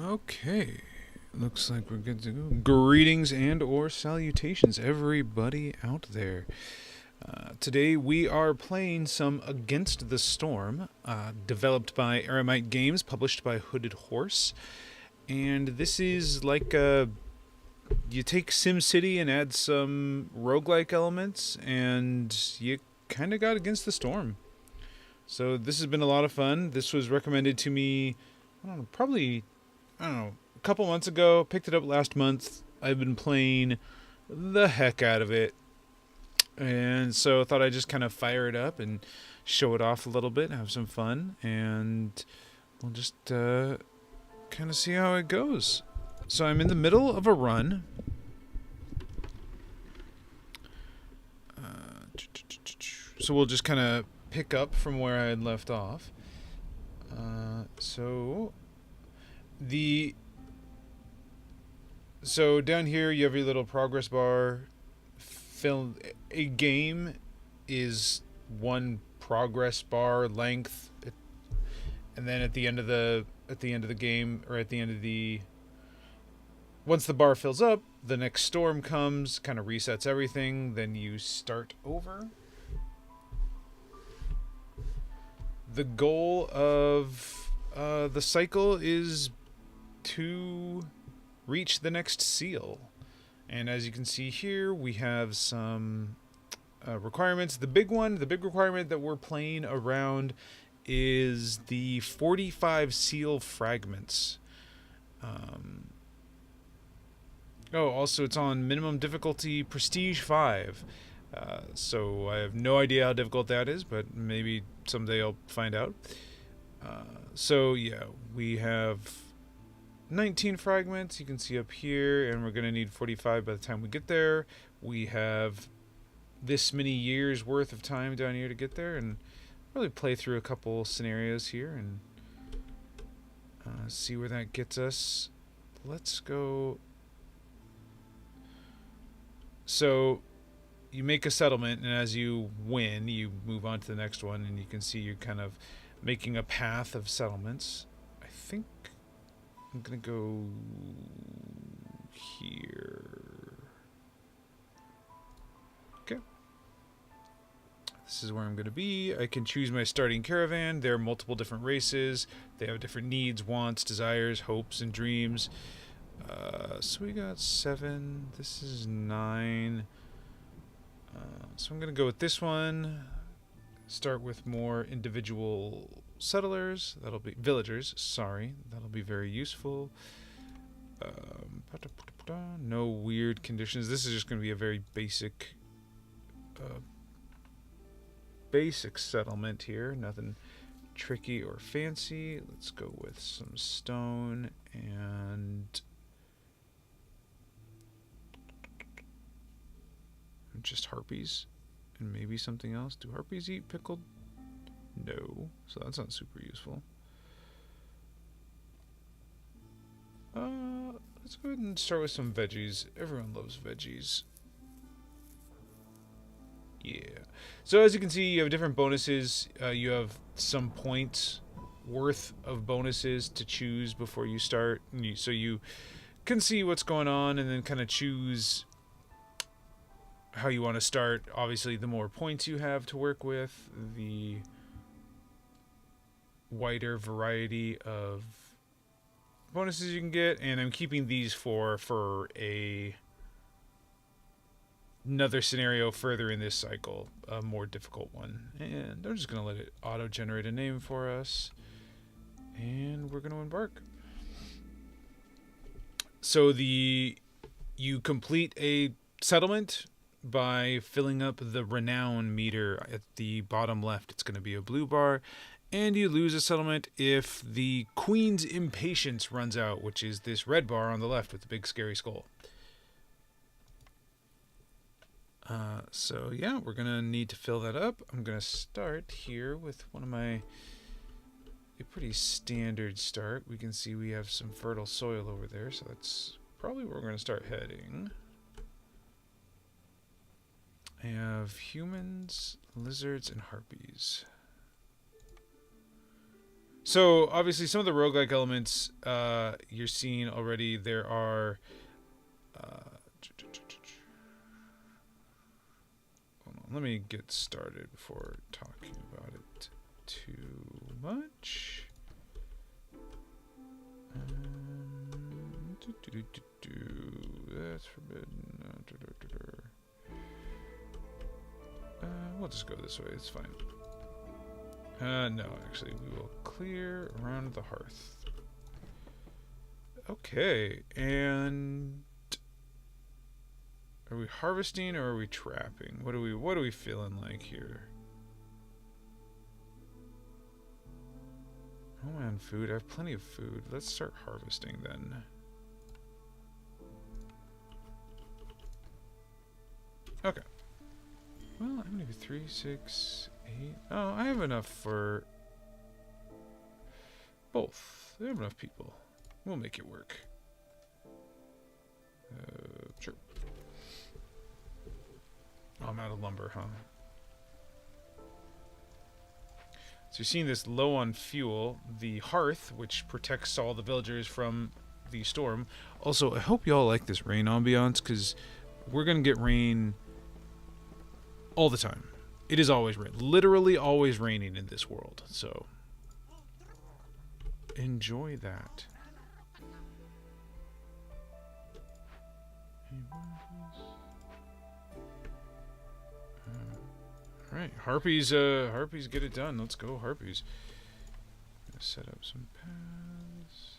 Okay, looks like we're good to go. Greetings and or salutations, everybody out there. Today we are playing some Against the Storm, developed by Eremite Games, published by Hooded Horse. And this is like you take SimCity and add some roguelike elements, and you kind of got Against the Storm. So this has been a lot of fun. This was recommended to me, I don't know, a couple months ago. Picked it up last month. I've been playing the heck out of it. And so I thought I'd just kind of fire it up and show it off a little bit, have some fun, and we'll just kind of see how it goes. So I'm in the middle of a run. So we'll just kind of pick up from where I had left off. So down here you have your little progress bar. A game is one progress bar length, and then at the end of the game, or at the end of the once the bar fills up, the next storm comes, kind of resets everything, then you start over. The goal of the cycle is to reach the next seal. And as you can see here, we have some requirements. The big requirement that we're playing around is the 45 seal fragments. Also it's on minimum difficulty Prestige 5. So I have no idea how difficult that is, but maybe someday I'll find out. So yeah, we have 19 fragments, you can see up here, and we're going to need 45 by the time we get there. We have this many years worth of time down here to get there, and really play through a couple scenarios here and see where that gets us. Let's go. So you make a settlement, and as you win, you move on to the next one, and you can see you're kind of making a path of settlements. I think I'm going to go here. Okay. This is where I'm going to be. I can choose my starting caravan. There are multiple different races. They have different needs, wants, desires, hopes, and dreams. So we got 7. This is 9. So I'm going to go with this one. Start with more individual settlers. That'll be villagers. Sorry, that'll be very useful. No weird conditions. This is just going to be a very basic settlement here. Nothing tricky or fancy. Let's go with some stone and just harpies and maybe something else. Do harpies eat pickled? No, so that's not super useful. Let's go ahead and start with some veggies. Everyone loves veggies. Yeah. So as you can see, you have different bonuses. You have some points worth of bonuses to choose before you start. So you can see what's going on and then kind of choose how you want to start. Obviously, the more points you have to work with, the wider variety of bonuses you can get, and I'm keeping these for another scenario further in this cycle, a more difficult one. And I'm just going to let it auto-generate a name for us, and we're going to embark. So you complete a settlement by filling up the renown meter at the bottom left. It's going to be a blue bar. And you lose a settlement if the Queen's Impatience runs out, which is this red bar on the left with the big scary skull. So yeah, we're going to need to fill that up. I'm going to start here with a pretty standard start. We can see we have some fertile soil over there, so that's probably where we're going to start heading. I have humans, lizards, and harpies. So obviously some of the roguelike elements you're seeing already. There are hold on, let me get started before talking about it too much. That's forbidden. We'll just go this way. It's fine. No, actually, we will clear around the hearth. Okay, and are we harvesting or are we trapping? What are we feeling like here? Oh man, food. I have plenty of food. Let's start harvesting then. Okay. Well, I'm gonna do 3, 6, 8. Oh, I have enough for both. I have enough people. We'll make it work. Sure. Oh, I'm out of lumber, huh? So you're seeing this low on fuel. The hearth, which protects all the villagers from the storm. Also, I hope y'all like this rain ambiance, because we're going to get rain all the time. It is always rain. Literally always raining in this world. So, enjoy that. Alright, harpies get it done. Let's go, harpies. Gonna set up some paths.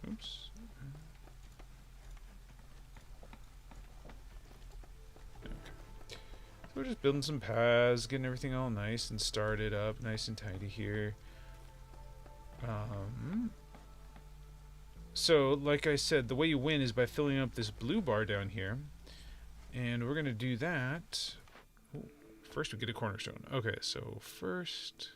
Oops. We're just building some paths, getting everything all nice and started up, nice and tidy here. So, like I said, the way you win is by filling up this blue bar down here. And we're going to do that. Ooh, first we get a cornerstone. Okay, so first...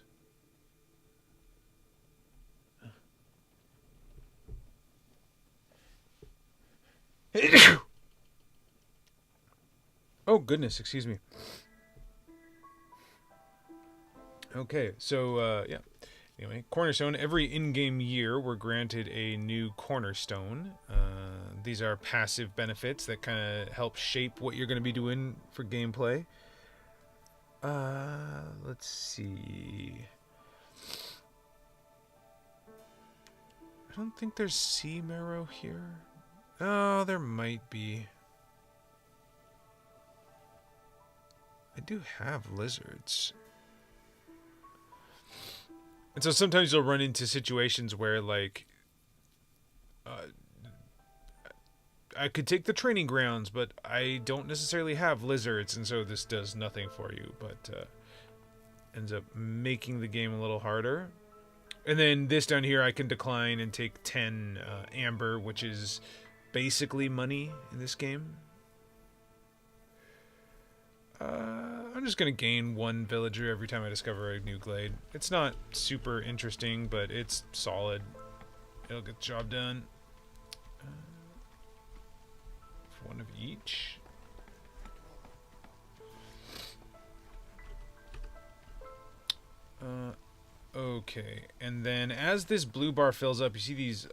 Oh, goodness, excuse me. Okay, so, yeah. Anyway, cornerstone. Every in-game year, we're granted a new cornerstone. These are passive benefits that kind of help shape what you're going to be doing for gameplay. Let's see. I don't think there's sea marrow here. Oh, there might be. I do have lizards. And so sometimes you'll run into situations where, like, I could take the training grounds, but I don't necessarily have lizards, and so this does nothing for you, but ends up making the game a little harder. And then this down here, I can decline and take 10 amber, which is basically money in this game. I'm just going to gain 1 villager every time I discover a new glade. It's not super interesting, but it's solid. It'll get the job done. For 1 of each. Okay, and then as this blue bar fills up, you see these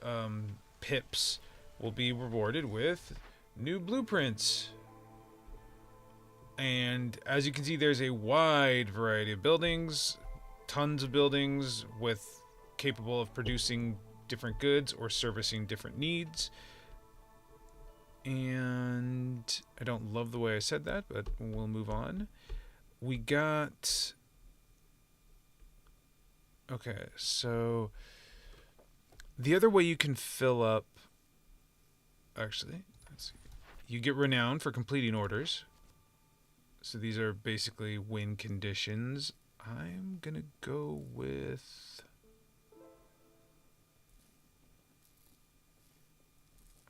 pips will be rewarded with new blueprints. And as you can see, there's a wide variety of buildings, tons of buildings with capable of producing different goods or servicing different needs. And I don't love the way I said that, but we'll move on. We got... Okay, so the other way you can fill up... Actually, let's see. You get renown for completing orders. So these are basically win conditions. I'm going to go with...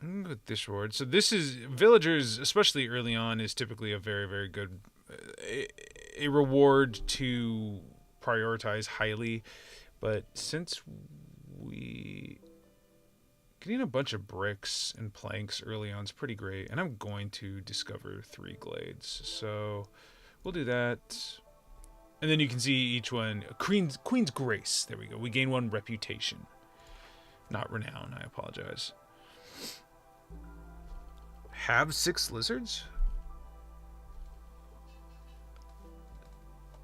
I'm going to go with this reward. So this is... Villagers, especially early on, is typically a very, very good... a reward to prioritize highly. But since we... Getting a bunch of bricks and planks early on is pretty great. And I'm going to discover 3 glades. So we'll do that. And then you can see each one. Queen's Grace. There we go. We gain 1 reputation. Not renown. I apologize. Have 6 lizards?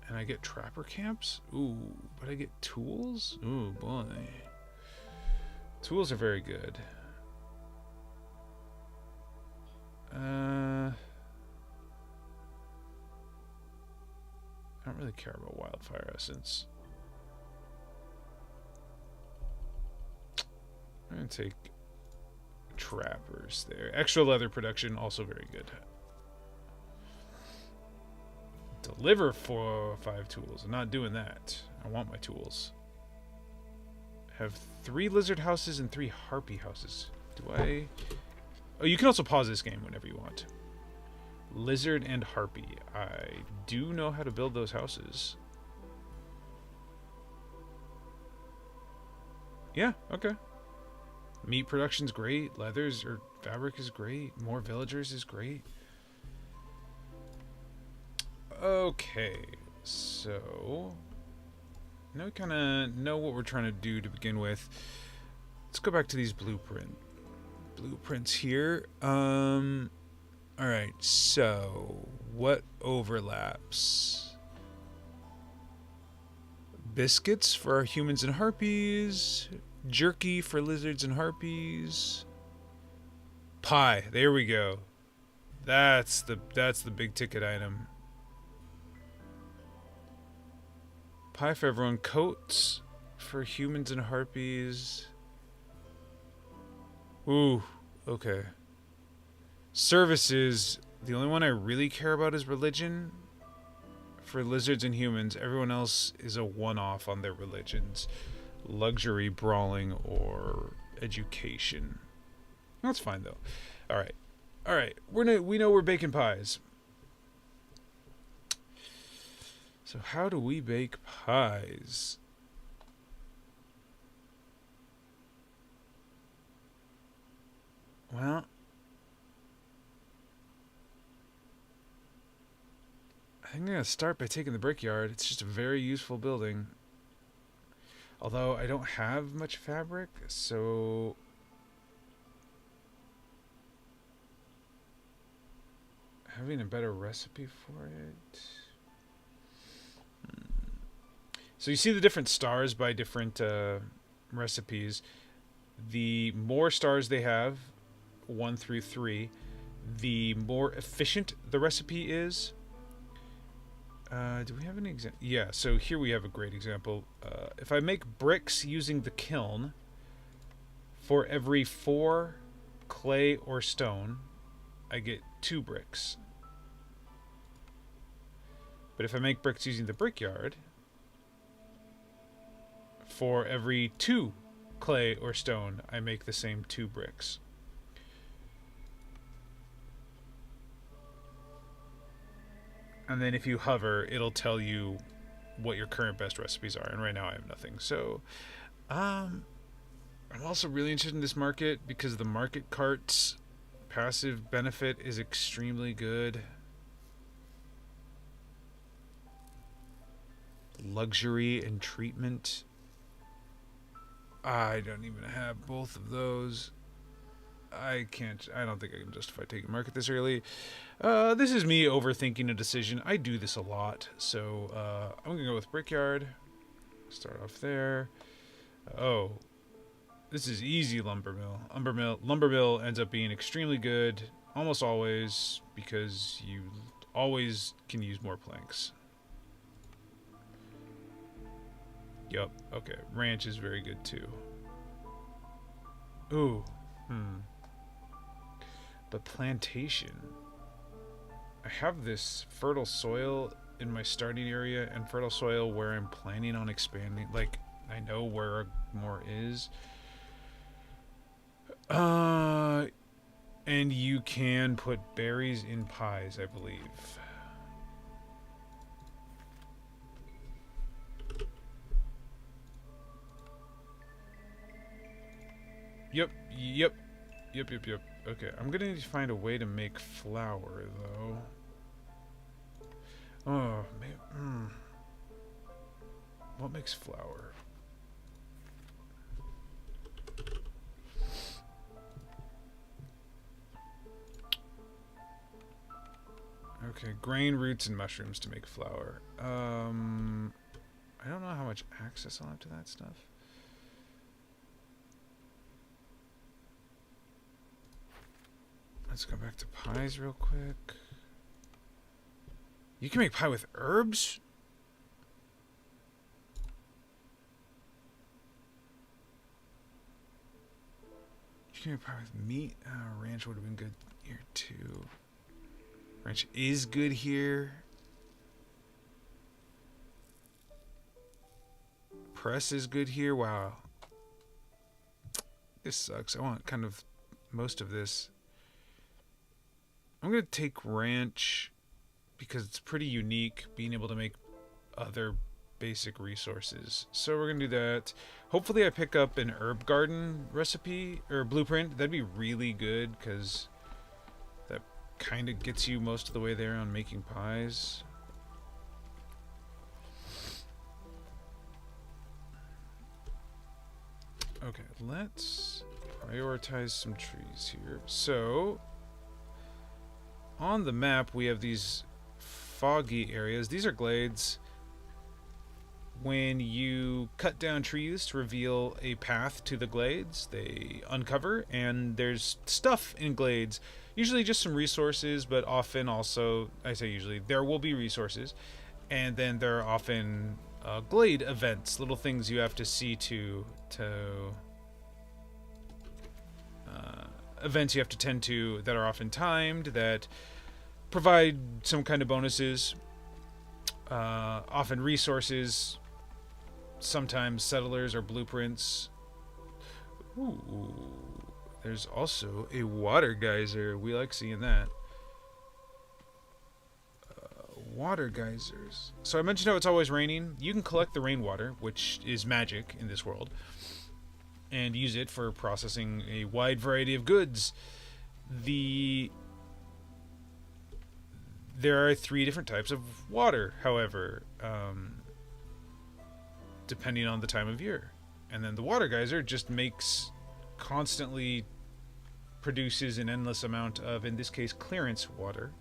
And I get trapper camps? Ooh, but I get tools? Ooh, boy. Tools are very good. I don't really care about wildfire essence. I'm going to take trappers there. Extra leather production, also very good. Deliver 4 or 5 tools. I'm not doing that. I want my tools. Have 3 lizard houses and 3 harpy houses. Do I... Oh, you can also pause this game whenever you want. Lizard and harpy. I do know how to build those houses. Yeah, okay. Meat production's great. Leathers or fabric is great. More villagers is great. Okay, so now we kind of know what we're trying to do to begin with. Let's go back to these blueprints here. All right, so what overlaps? Biscuits for our humans and harpies. Jerky for lizards and harpies. Pie. There we go. That's the big ticket item. Pie for everyone. Coats for humans and harpies. Ooh, okay. Services. The only one I really care about is religion. For lizards and humans, everyone else is a one-off on their religions. Luxury, brawling, or education. That's fine though. All right. We know we're baking pies. So how do we bake pies? Well, I think I'm going to start by taking the brickyard. It's just a very useful building. Although I don't have much fabric, so... having a better recipe for it... So you see the different stars by different recipes. The more stars they have, 1 through 3, the more efficient the recipe is. Do we have an example? Yeah, so here we have a great example. If I make bricks using the kiln, for every 4 clay or stone, I get 2 bricks. But if I make bricks using the brickyard, for every 2 clay or stone, I make the same 2 bricks. And then if you hover, it'll tell you what your current best recipes are. And right now I have nothing. So, I'm also really interested in this market because the market cart's passive benefit is extremely good. Luxury and treatment. I don't even have both of those. I don't think I can justify taking market this early. This is me overthinking a decision. I do this a lot. So, I'm going to go with brickyard. Start off there. Oh. This is easy lumber mill. Lumber mill ends up being extremely good. Almost always. Because you always can use more planks. Yup. Okay. Ranch is very good too. Ooh. But plantation. I have this fertile soil in my starting area and fertile soil where I'm planning on expanding. Like, I know where more is. And you can put berries in pies, I believe. Yep, yep, yep. Okay, I'm gonna need to find a way to make flour, though. Oh, man. What makes flour? Okay, grain, roots, and mushrooms to make flour. I don't know how much access I'll have to that stuff. Let's go back to pies real quick. You can make pie with herbs? You can make pie with meat? Ranch would have been good here too. Ranch is good here. Press is good here. Wow. This sucks. I want kind of most of this. I'm going to take ranch because it's pretty unique, being able to make other basic resources. So we're going to do that. Hopefully I pick up an herb garden recipe or blueprint. That'd be really good because that kind of gets you most of the way there on making pies. Okay, let's prioritize some trees here. So on the map, we have these foggy areas. These are glades. When you cut down trees to reveal a path to the glades, they uncover, and there's stuff in glades. Usually just some resources, but often also, I say usually, there will be resources. And then there are often glade events, little things you have to see to events you have to tend to that are often timed, that provide some kind of bonuses, often resources, sometimes settlers or blueprints. Ooh, there's also a water geyser. We like seeing that. Water geysers. So I mentioned how it's always raining. You can collect the rainwater, which is magic in this world, and use it for processing a wide variety of goods. There are 3 different types of water, however, depending on the time of year. And then the water geyser just constantly produces an endless amount of, in this case, clearance water.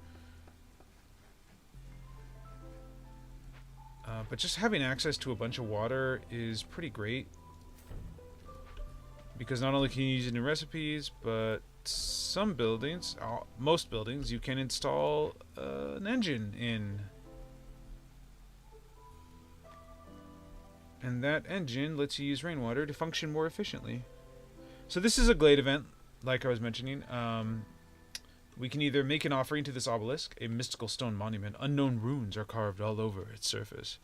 But just having access to a bunch of water is pretty great, because not only can you use it in recipes, but some buildings, most buildings, you can install an engine in. And that engine lets you use rainwater to function more efficiently. So this is a glade event, like I was mentioning. We can either make an offering to this obelisk, a mystical stone monument. Unknown runes are carved all over its surface.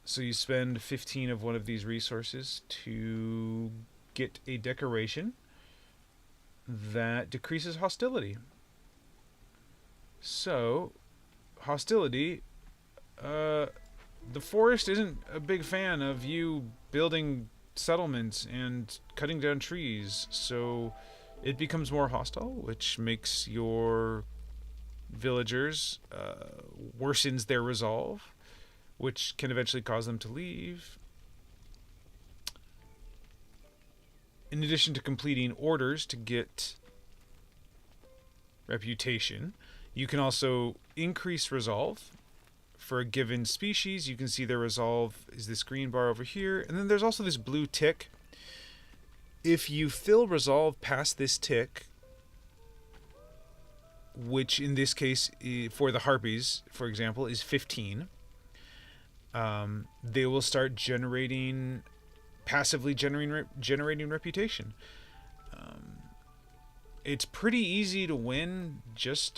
So you spend 15 of one of these resources to get a decoration that decreases hostility. So, hostility, the forest isn't a big fan of you building settlements and cutting down trees, so it becomes more hostile, which makes your villagers, worsens their resolve, which can eventually cause them to leave. In addition to completing orders to get reputation, you can also increase resolve. For a given species, you can see their resolve is this green bar over here, and then there's also this blue tick. If you fill resolve past this tick, which in this case, for the harpies, for example, is 15, they will start passively generating reputation. It's pretty easy to win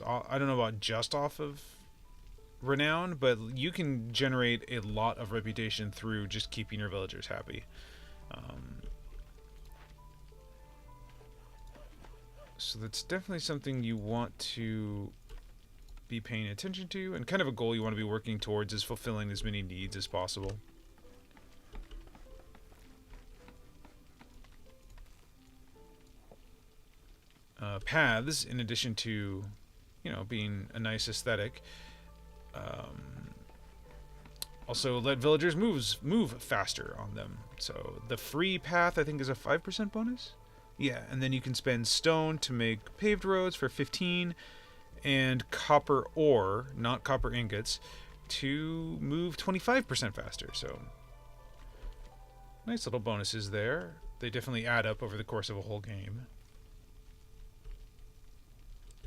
I don't know about just off of renown, but you can generate a lot of reputation through just keeping your villagers happy. So that's definitely something you want to be paying attention to, and kind of a goal you want to be working towards is fulfilling as many needs as possible. paths, in addition to, you know, being a nice aesthetic. Also, let villagers move faster on them. So the free path, I think, is a 5% bonus. Yeah, and then you can spend stone to make paved roads for 15, and copper ore, not copper ingots, to move 25% faster. So nice little bonuses there. They definitely add up over the course of a whole game.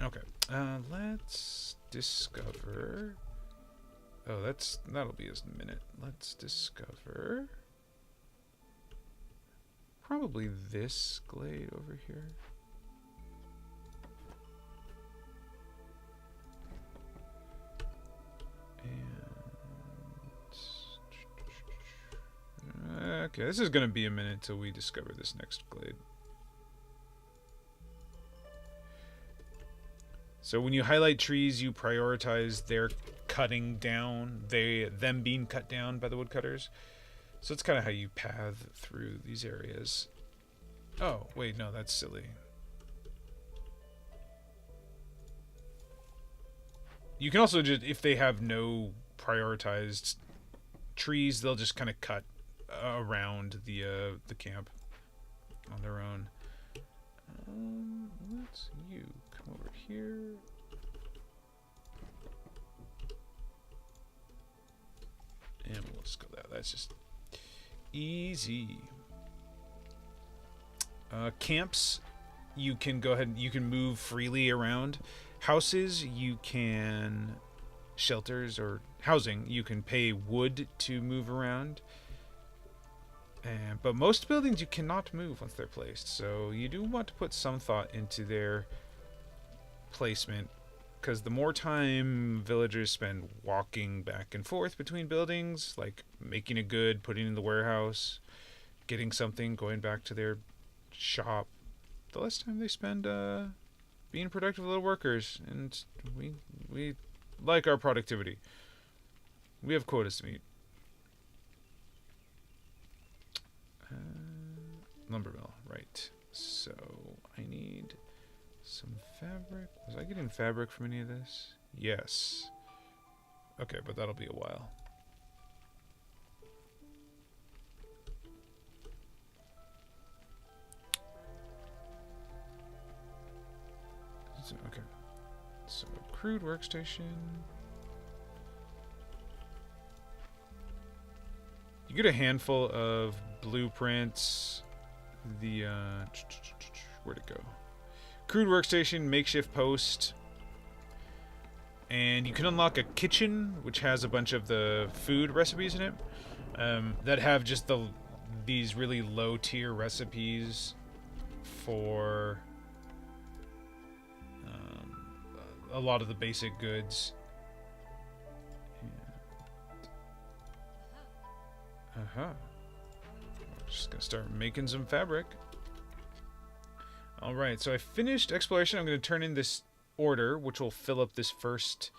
Okay, let's discover. Oh, that'll be a minute. Let's discover probably this glade over here. And okay, this is gonna be a minute till we discover this next glade. So when you highlight trees, you prioritize their cutting down, them being cut down by the woodcutters. So it's kind of how you path through these areas. Oh, wait, no, that's silly. You can also just, if they have no prioritized trees, they'll just kind of cut around the camp on their own. Let's you come over here. And we'll just go that. That's just easy. Camps, you can go ahead and you can move freely around. Houses, you can... Shelters or housing, you can pay wood to move around. But most buildings you cannot move once they're placed. So you do want to put some thought into their placement, because the more time villagers spend walking back and forth between buildings, like making a good, putting in the warehouse, getting something, going back to their shop, the less time they spend being productive little workers. And we like our productivity. We have quotas to meet. Lumber mill, right. So I need some fabric. Was I getting fabric from any of this? Yes. Okay, but that'll be a while. Okay. So crude workstation. You get a handful of blueprints. The where'd it go? Crude workstation, makeshift post, and you can unlock a kitchen which has a bunch of the food recipes in it that have just these really low tier recipes for a lot of the basic goods. Just gonna start making some fabric. Alright, so I finished exploration. I'm gonna turn in this order, which will fill up this first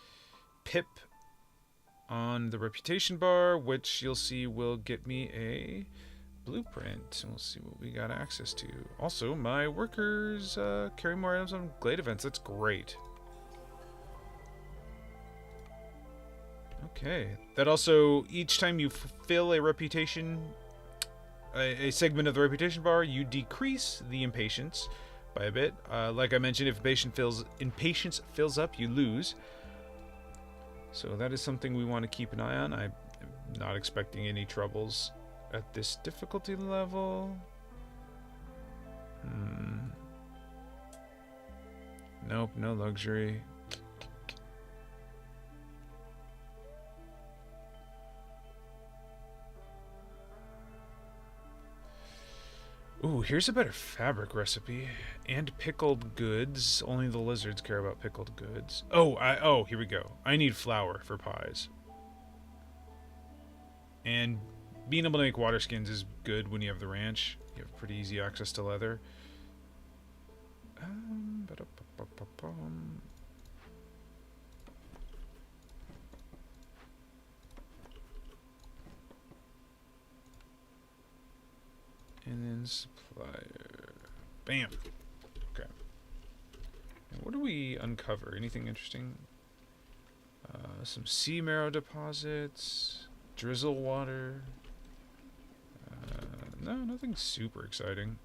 pip on the reputation bar, which you'll see will get me a blueprint. And we'll see what we got access to. Also, my workers carry more items on glade events. That's great. Okay. That also, each time you fill a reputation, a segment of the reputation bar, you decrease the impatience by a bit. Like I mentioned, if impatience fills up, you lose. So that is something we want to keep an eye on. I'm not expecting any troubles at this difficulty level. Nope, no luxury. Ooh, here's a better fabric recipe. And pickled goods. Only the lizards care about pickled goods. Oh, here we go. I need flour for pies. And being able to make water skins is good when you have the ranch. You have pretty easy access to leather. And then supplier. Bam. Okay. What do we uncover? Anything interesting? Some sea marrow deposits, drizzle water. No, nothing super exciting.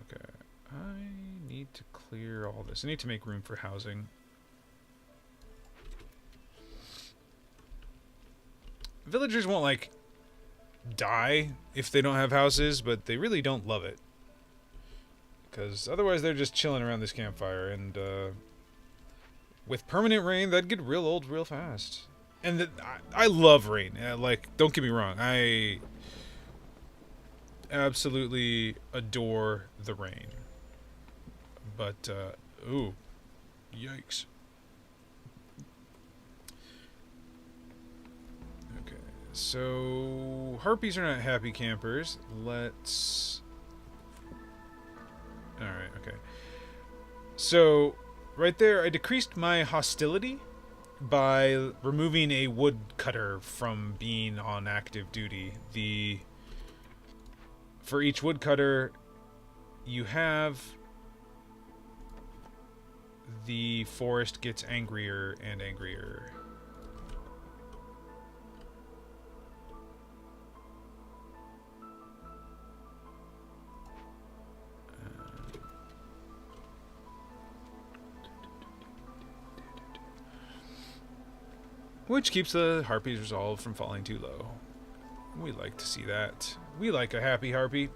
Okay, I need to clear all this. I need to make room for housing. Villagers won't, like, die if they don't have houses, but they really don't love it. Because otherwise they're just chilling around this campfire, and with permanent rain, that'd get real old real fast. And I love rain. Like, don't get me wrong. I absolutely adore the rain. But, ooh, yikes. Okay, so harpies are not happy campers. Let's... Alright, okay. So, right there, I decreased my hostility by removing a woodcutter from being on active duty. For each woodcutter you have, the forest gets angrier and angrier. Which keeps the harpy's resolve from falling too low. We like to see that. We like a happy harpy.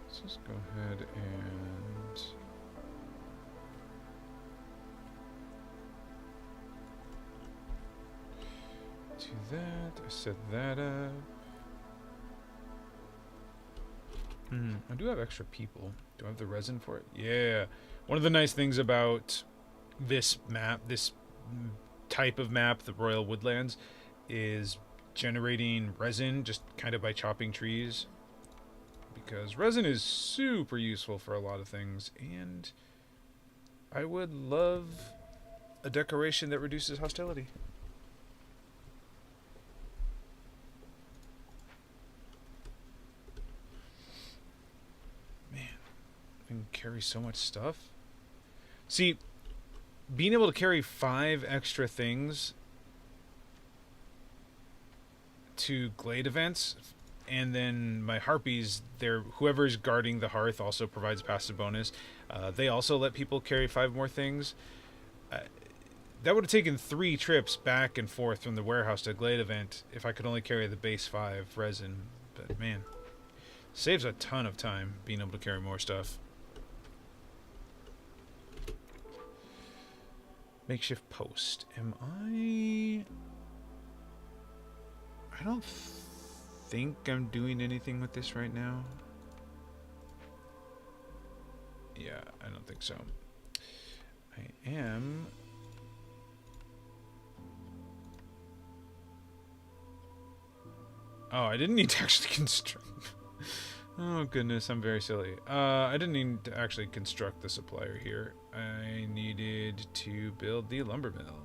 Let's just go ahead and... do that. I set that up. I do have extra people. Do I have the resin for it? Yeah. One of the nice things about this map, this type of map, the Royal Woodlands, is generating resin just kind of by chopping trees. Because resin is super useful for a lot of things, and I would love a decoration that reduces hostility. Can carry so much stuff. See, being able to carry 5 extra things to glade events, and then my harpies, whoever's guarding the hearth also provides passive bonus. They also let people carry 5 more things. That would have taken 3 trips back and forth from the warehouse to glade event if I could only carry the base 5 resin. But man, saves a ton of time being able to carry more stuff. Makeshift post. Am I don't think I'm doing anything with this right now. Yeah, I don't think so. I am... Oh, I didn't need to actually construct... Oh goodness, I'm very silly. I didn't need to actually construct the supplier here. I needed to build the lumber mill.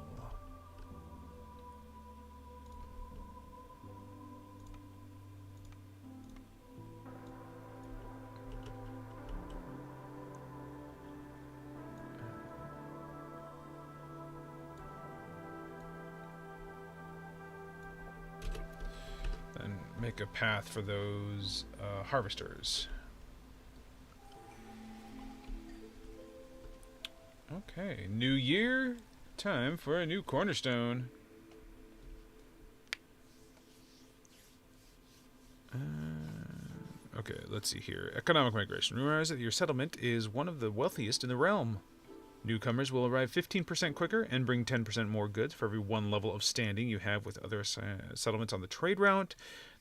And make a path for those harvesters. Okay, new year, time for a new cornerstone. Okay, let's see here. Economic migration. Realize that your settlement is one of the wealthiest in the realm. Newcomers will arrive 15% quicker and bring 10% more goods for every 1 level of standing you have with other settlements on the trade route.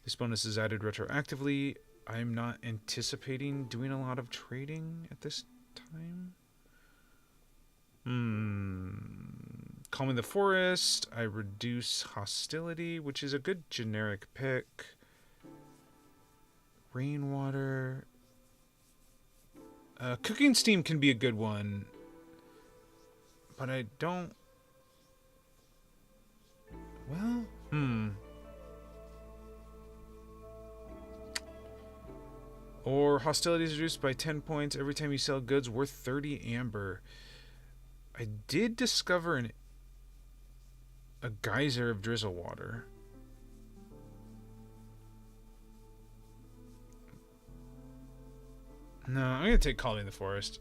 This bonus is added retroactively. I'm not anticipating doing a lot of trading at this time. Calming the forest. I reduce hostility, which is a good generic pick. Rainwater. Cooking steam can be a good one, but I don't... Well, Or hostilities reduced by 10 points every time you sell goods worth 30 amber. I did discover a geyser of drizzle water. No, I'm going to take Colony in the Forest.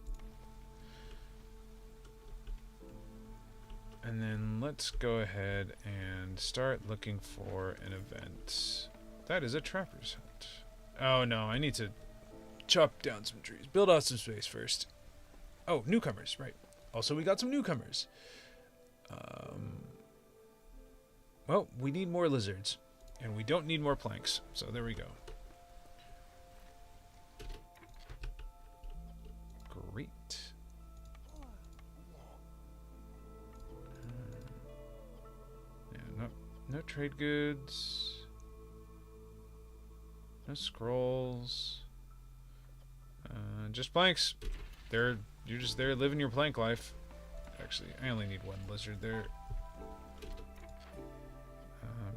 And then let's go ahead and start looking for an event. That is a trapper's hut. Oh no, I need to chop down some trees. Build out some space first. Oh, newcomers, right. Also, we got some newcomers. Well, we need more lizards. And we don't need more planks. So there we go. Great. Yeah, no trade goods. No scrolls. Just planks. You're just there living your plank life. Actually, I only need one lizard there.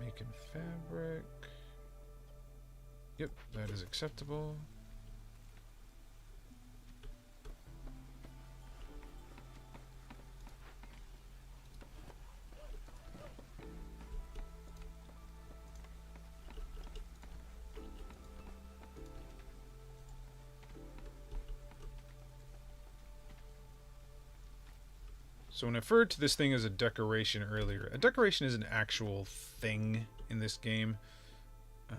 Making fabric. Yep, that is acceptable. So when I referred to this thing as a decoration earlier, a decoration is an actual thing in this game. That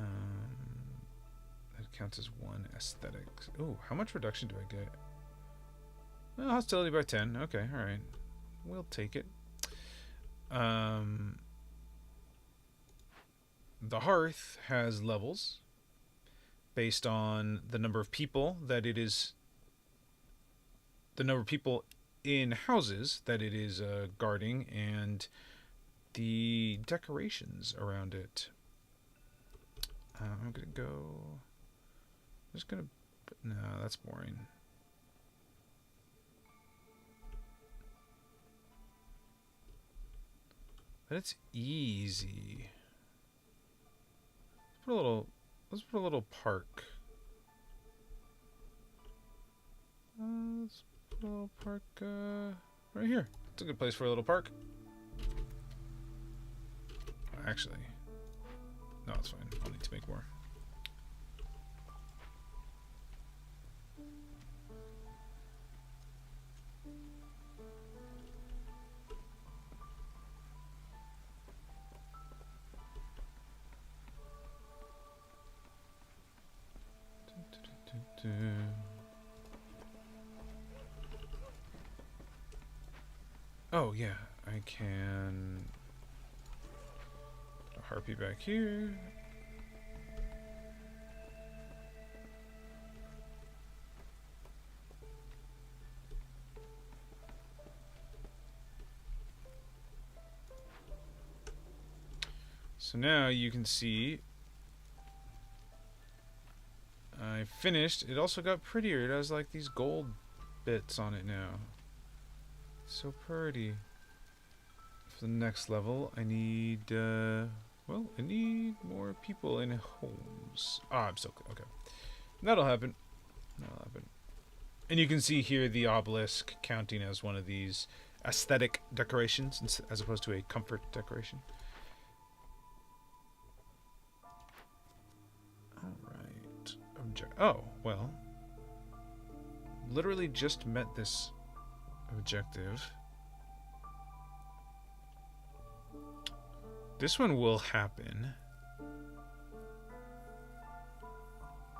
counts as one aesthetic. Oh, how much reduction do I get? Oh, hostility by 10. Okay, alright. We'll take it. The hearth has levels based on the number of people that it is... The number of people in houses that it is guarding and the decorations around it. I'm gonna go... I'm just gonna... No, that's boring. But it's easy. Let's put a little park. Let's put a little park right here. It's a good place for a little park. Actually, no, it's fine. I'll need to make more. Oh yeah, I can put a harpy back here. So now you can see I finished. It also got prettier. It has like these gold bits on it now. So pretty. For the next level, I need, well, I need more people in homes. Ah, I'm still, okay. That'll happen. That'll happen. And you can see here the obelisk counting as one of these aesthetic decorations as opposed to a comfort decoration. Alright. Oh, well. Literally just met this objective. This one will happen.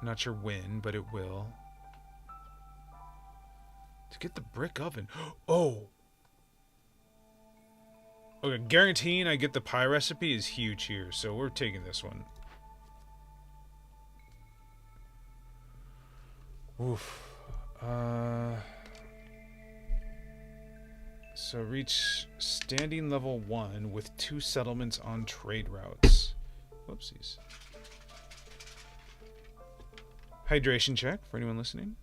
Not sure when, but it will. To get the brick oven. Oh! Okay, guaranteeing I get the pie recipe is huge here, so we're taking this one. Oof. So reach standing level 1 with 2 settlements on trade routes. Whoopsies. Hydration check for anyone listening.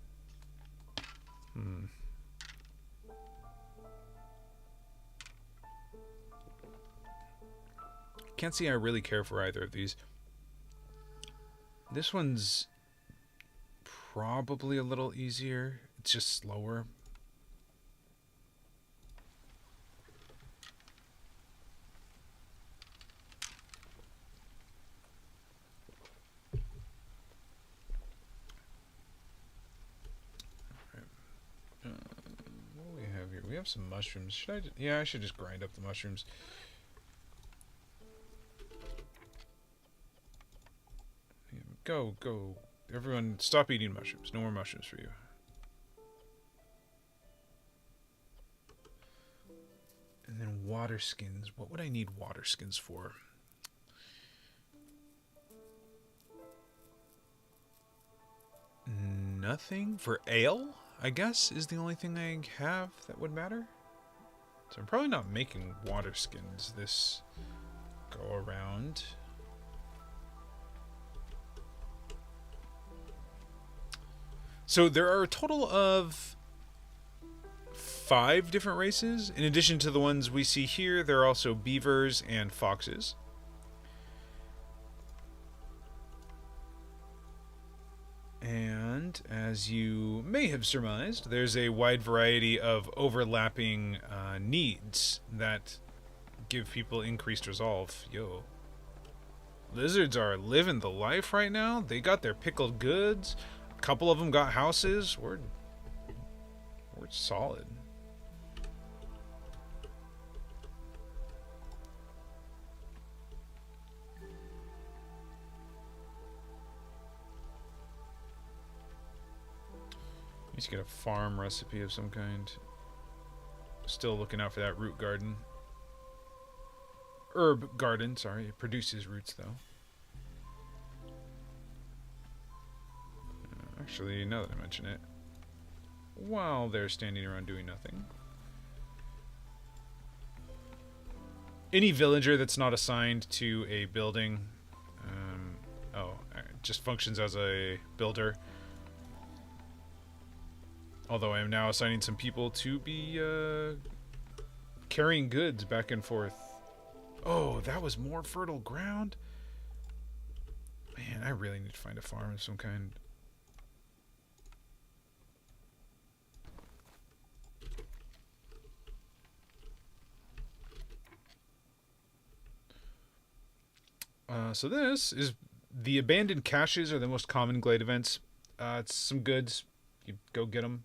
Can't see I really care for either of these. This one's probably a little easier. It's just slower. What do we have here? We have some mushrooms. Should I? Yeah, I should just grind up the mushrooms. Go, go. Everyone, stop eating mushrooms. No more mushrooms for you. And then water skins. What would I need water skins for? Nothing? For ale, I guess, is the only thing I have that would matter. So I'm probably not making water skins this go around. So there are a total of 5 different races. In addition to the ones we see here, there are also beavers and foxes. And as you may have surmised, there's a wide variety of overlapping needs that give people increased resolve. Yo. Lizards are living the life right now. They got their pickled goods. A couple of them got houses. We're solid. Need to get a farm recipe of some kind. Still looking out for that root garden. Herb garden, sorry. It produces roots, though. Actually, now that I mention it, while they're standing around doing nothing, any villager that's not assigned to a building, just functions as a builder. Although I am now assigning some people to be carrying goods back and forth. Oh, that was more fertile ground? Man, I really need to find a farm of some kind. So this is the abandoned caches are the most common glade events. It's some goods. You go get them.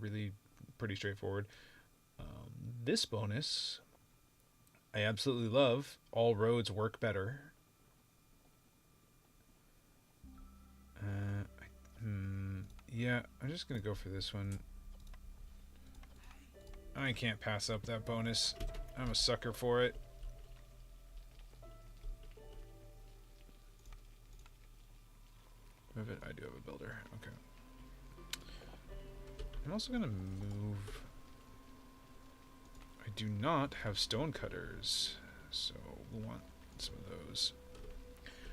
Really pretty straightforward. This bonus I absolutely love. All roads work better. Yeah, I'm just gonna go for this one. I can't pass up that bonus. I'm a sucker for it. I do have a builder. Okay. I'm also gonna move. I do not have stone cutters, so we'll want some of those.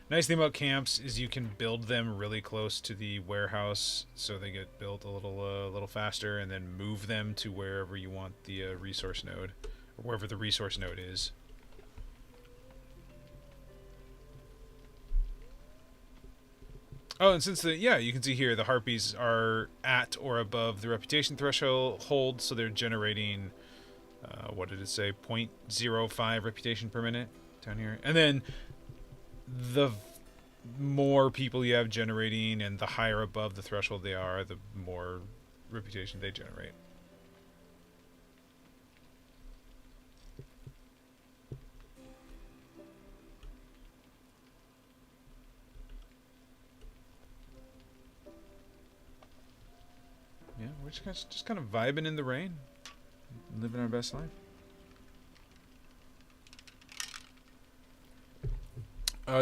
Nice thing about camps is you can build them really close to the warehouse, so they get built a little faster, and then move them to wherever you want the resource node, or wherever the resource node is. Oh, and since you can see here the harpies are at or above the reputation threshold, so they're generating, what did it say, 0.05 reputation per minute down here. And then the more people you have generating and the higher above the threshold they are, the more reputation they generate. Yeah, we're just kind of vibing in the rain, living our best life.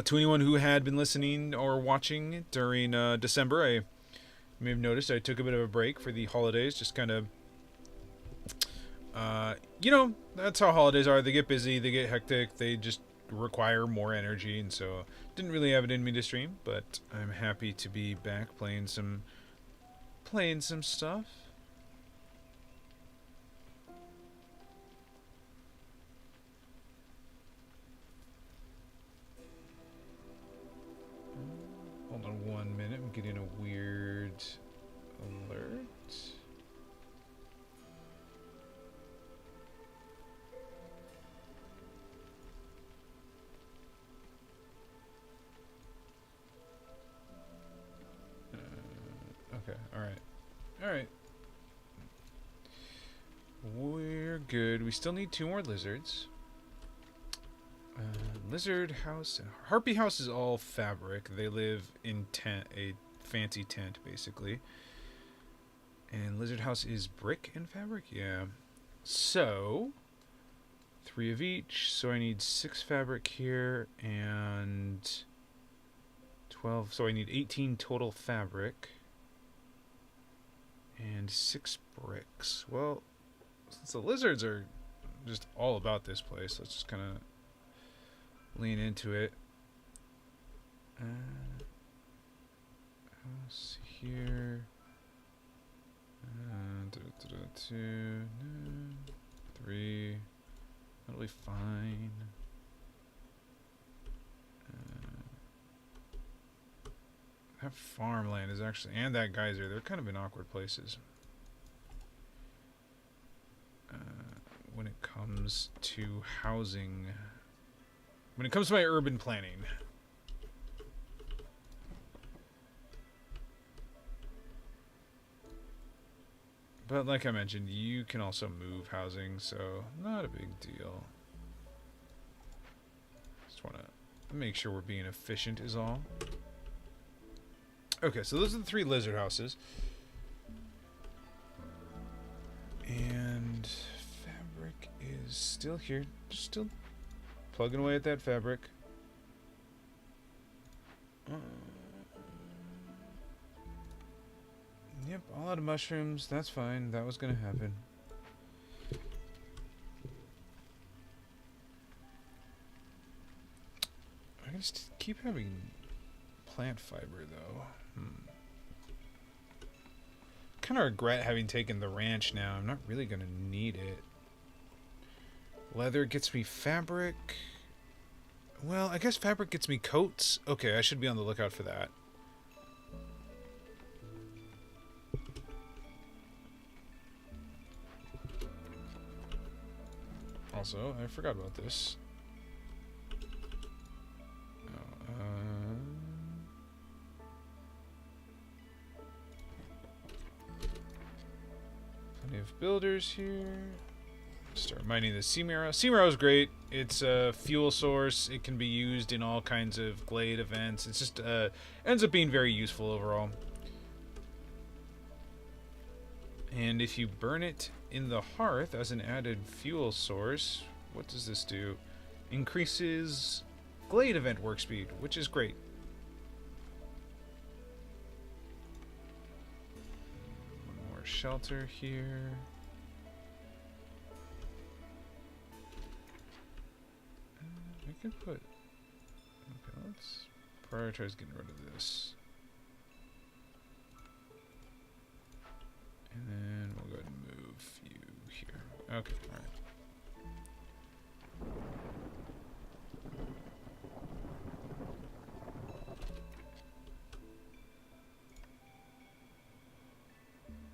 To anyone who had been listening or watching during December, you may have noticed I took a bit of a break for the holidays, just kind of, that's how holidays are. They get busy, they get hectic, they just require more energy, and so didn't really have it in me to stream, but I'm happy to be back playing some stuff. 1 minute. I'm getting a weird alert. Okay, alright. Alright. We're good. We still need 2 more lizards. Lizard house. Harpy house is all fabric. They live in a fancy tent, basically. And lizard house is brick and fabric? Yeah. So, 3 of each. So I need 6 fabric here and 12. So I need 18 total fabric. And 6 bricks. Well, since the lizards are just all about this place, let's just kind of lean into it. House here. 2, 3. That'll be fine. That farmland is actually, and that geyser, they're kind of in awkward places. When it comes to housing, when it comes to my urban planning. But like I mentioned, you can also move housing, so not a big deal. Just want to make sure we're being efficient is all. Okay, so those are the 3 lizard houses. And fabric is still here. Just still plugging away at that fabric. Yep, all out of mushrooms. That's fine. That was going to happen. I just keep having plant fiber, though. Kind of regret having taken the ranch now. I'm not really going to need it. Leather gets me fabric. Well, I guess fabric gets me coats. Okay, I should be on the lookout for that. Also, I forgot about this. Plenty of builders here. Start mining the sea marrow. Sea marrow is great. It's a fuel source. It can be used in all kinds of glade events. It's just ends up being very useful overall. And if you burn it in the hearth as an added fuel source, what does this do? Increases glade event work speed, which is great. More shelter here. I could put... Okay, let's prioritize getting rid of this. And then we'll go ahead and move you here. Okay, alright.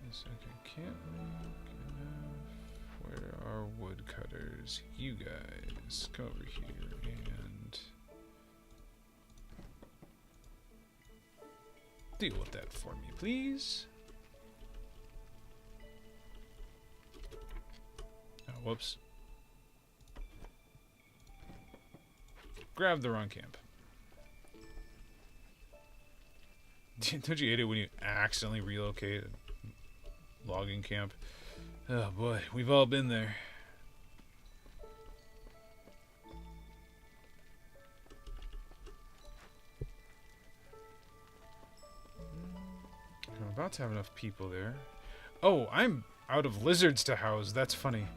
Okay, can't make enough. Where are woodcutters? You guys, come over here and deal with that for me, please. Oh, whoops. Grab the wrong camp. Don't you hate it when you accidentally relocate a logging camp? Oh boy, we've all been there. I'm about to have enough people there. Oh, I'm out of lizards to house. That's funny.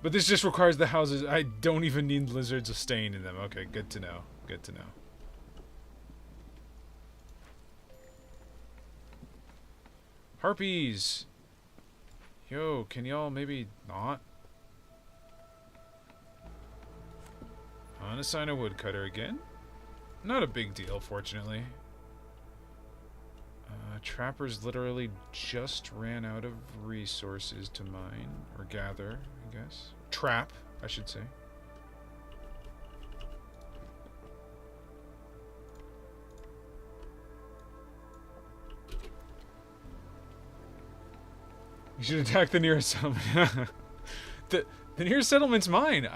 But this just requires the houses. I don't even need lizards staying in them. Okay, good to know. Good to know. Harpies! Yo, can y'all maybe not? Unassign a woodcutter again? Not a big deal, fortunately. trappers literally just ran out of resources to mine, or gather, I guess. Trap, I should say. You should attack the nearest settlement. the nearest settlement's mine.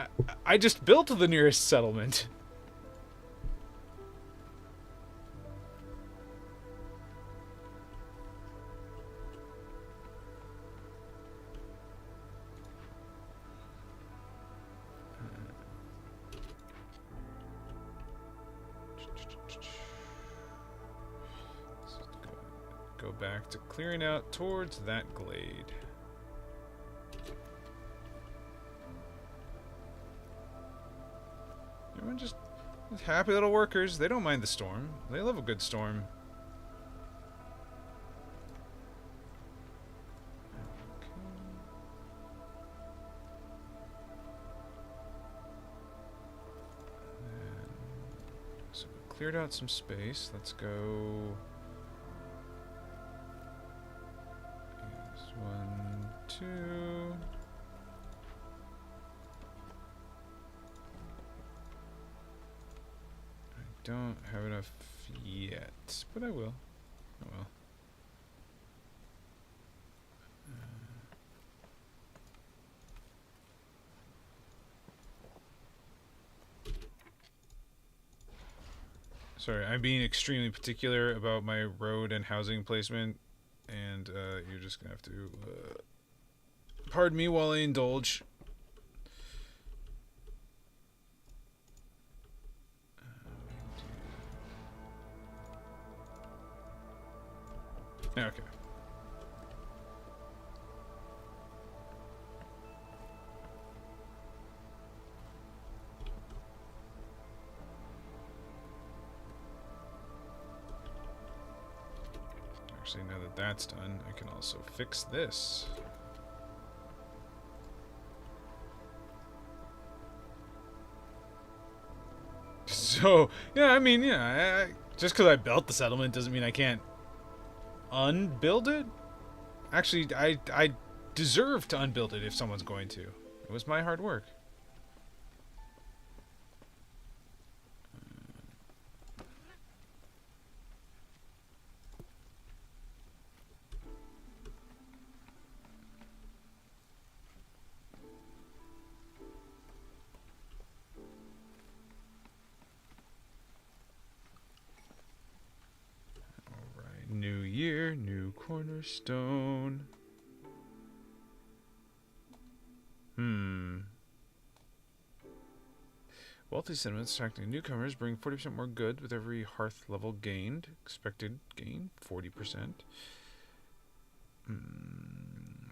I just built the nearest settlement. Go back to clearing out towards that glade. Everyone just happy little workers. They don't mind the storm. They love a good storm. So we cleared out some space. Let's go. One, two. I don't have enough yet, but I will. Oh well. Sorry, I'm being extremely particular about my road and housing placement. And you're just gonna have to pardon me while I indulge. Okay. Actually, now that that's done, I can also fix this. So, yeah, I mean, yeah, just because I built the settlement doesn't mean I can't unbuild it. Actually, I deserve to unbuild it if someone's going to. It was my hard work. New year, new cornerstone. Wealthy settlements attracting newcomers bring 40% more goods with every hearth level gained. Expected gain, 40%.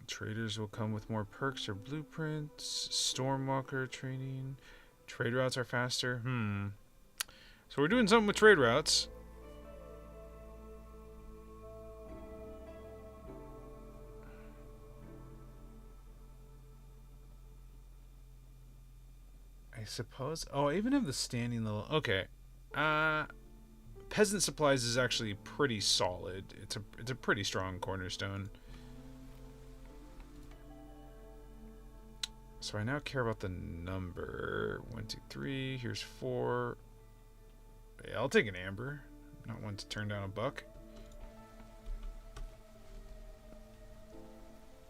Traders will come with more perks or blueprints. Stormwalker training. Trade routes are faster. So we're doing something with trade routes. I suppose. Oh, I even have the standing level. Okay. Peasant supplies is actually pretty solid. It's a pretty strong cornerstone. So I now care about the number. 1, 2, 3. Here's 4. Yeah, I'll take an amber. Not one to turn down a buck.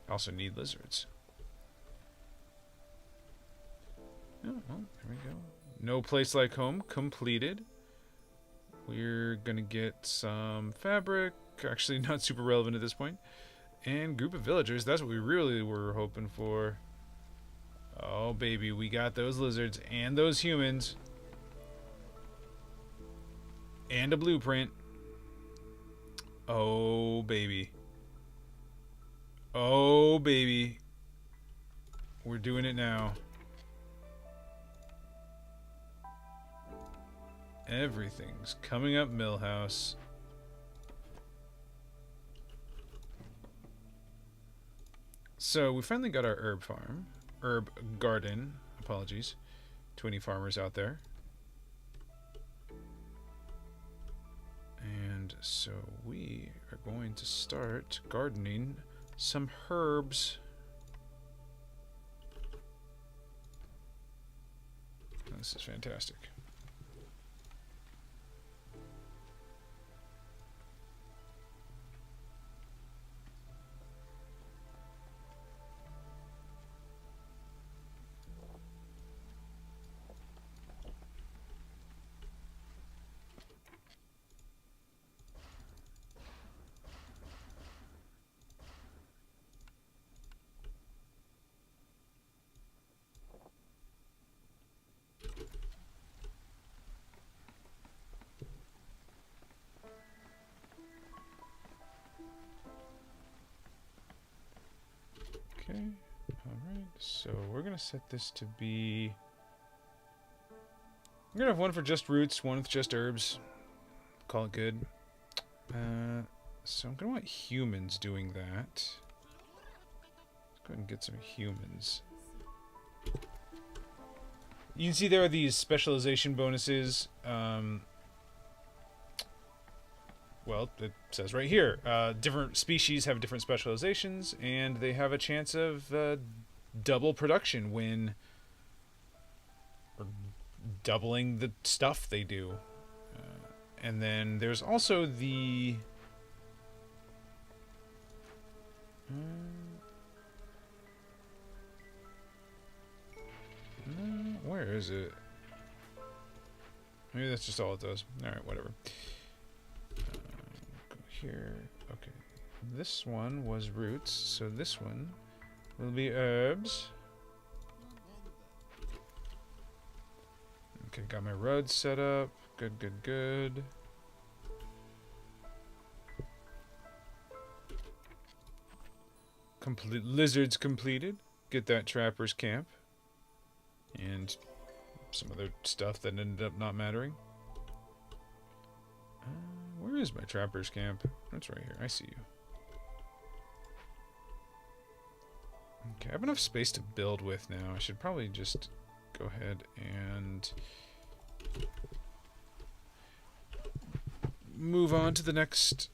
I also need lizards. Oh, well, there we go. No place like home completed. We're gonna get some fabric. Actually, not super relevant at this point. And group of villagers. That's what we really were hoping for. Oh, baby, we got those lizards and those humans. And a blueprint. Oh, baby. Oh, baby. We're doing it now. Everything's coming up Millhouse. So we finally got our herb farm. Herb garden. Apologies to any farmers out there. And So we are going to start gardening some herbs. This is fantastic. Okay, alright, so we're going to set this to be... I'm going to have one for just roots, one with just herbs. Call it good. So I'm going to want humans doing that. Let's go ahead and get some humans. You can see there are these specialization bonuses. Well, it says right here, different species have different specializations, and they have a chance of double production when or doubling the stuff they do. And then there's also the... where is it? Maybe that's just all it does. Alright, whatever. Go here. Okay. This one was roots, so this one will be herbs. Okay, got my roads set up. Good, good, good. Complete lizards completed. Get that trapper's camp. And some other stuff that ended up not mattering. Where is my trapper's camp? That's right here. I see you. Okay, I have enough space to build with now. I should probably just go ahead and move on to the next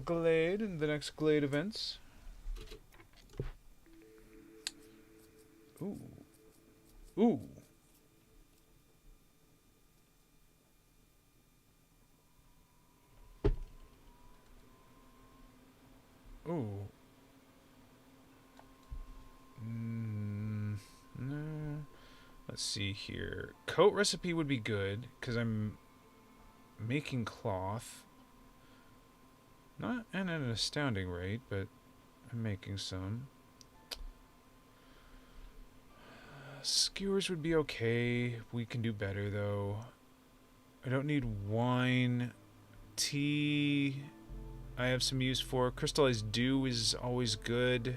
glade and the next glade events. Ooh. Ooh. Ooh. No. Let's see here. Coat recipe would be good, because I'm making cloth. Not at an astounding rate, but I'm making some. Skewers would be okay. We can do better, though. I don't need wine. Tea, I have some use for. Crystallized dew is always good.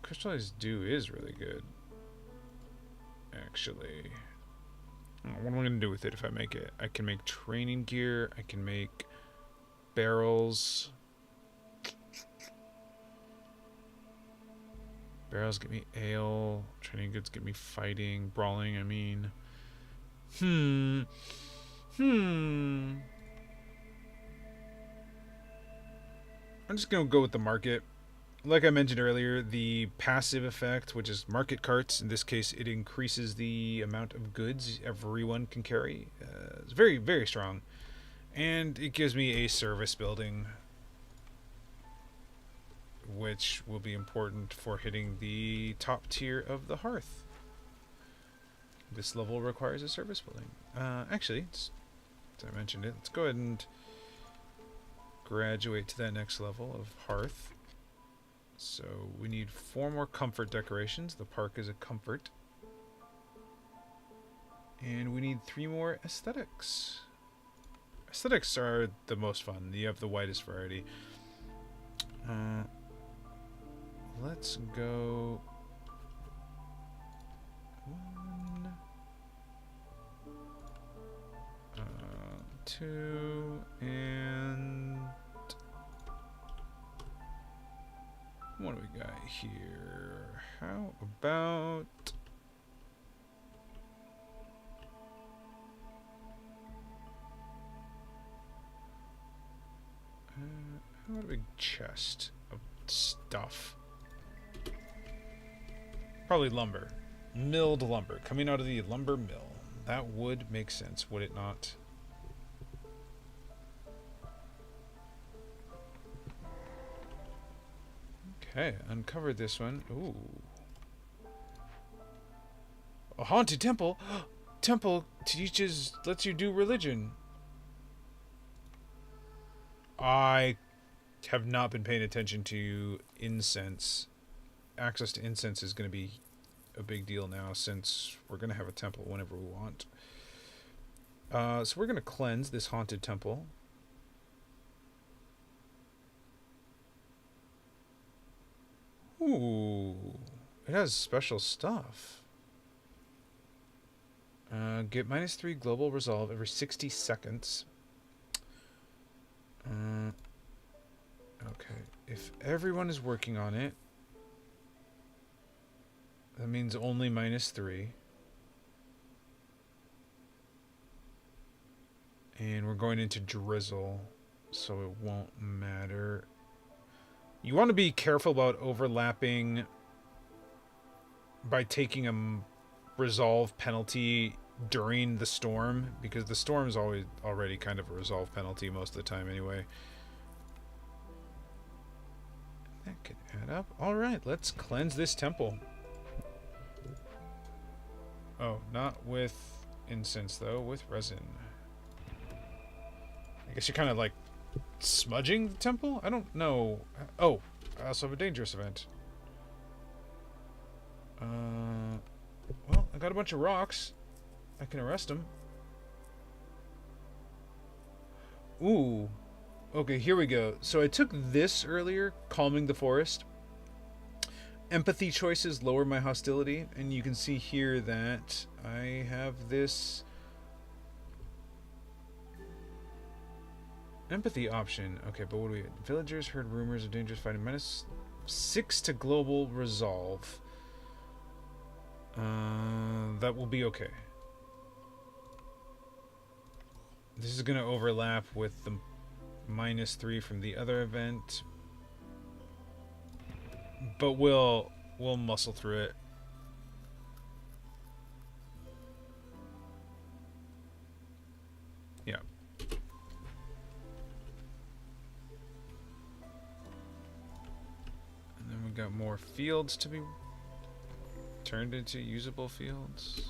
Crystallized dew is really good. Actually. What am I going to do with it if I make it? I can make training gear. I can make barrels. Barrels get me ale. Training goods get me fighting. Brawling, I mean. I'm just going to go with the market. Like I mentioned earlier, the passive effect, which is market carts, in this case it increases the amount of goods everyone can carry. It's very, very strong. And it gives me a service building, which will be important for hitting the top tier of the hearth. This level requires a service building. Actually, as I mentioned it, let's go ahead and graduate to that next level of hearth. So we need 4 more comfort decorations. The park is a comfort. And we need 3 more aesthetics. Aesthetics are the most fun. You have the widest variety. Let's go 1, 2, and what do we got here? How about chest of stuff? Probably lumber. Milled lumber. Coming out of the lumber mill. That would make sense, would it not? Okay, uncovered this one. Ooh. A haunted temple? Temple teaches, lets you do religion. I have not been paying attention to incense. Access to incense is going to be a big deal now since we're going to have a temple whenever we want. So we're going to cleanse this haunted temple. Ooh, it has special stuff. Get -3 global resolve every 60 seconds. Okay, if everyone is working on it, that means only -3. And we're going into drizzle, so it won't matter. You want to be careful about overlapping by taking a resolve penalty during the storm, because the storm is already kind of a resolve penalty most of the time anyway. That could add up. Alright, let's cleanse this temple. Oh, not with incense though, with resin. I guess you're kind of like smudging the temple? I don't know. Oh, I also have a dangerous event. Well, I got a bunch of rocks. I can arrest them. Ooh. Okay, here we go. So I took this earlier, calming the forest. Empathy choices lower my hostility, and you can see here that I have this empathy option. Okay, but what do we... Villagers heard rumors of dangerous fighting. -6 to global resolve. That will be okay. This is going to overlap with the -3 from the other event. But we'll muscle through it. Yeah. And then we got more fields to be turned into usable fields.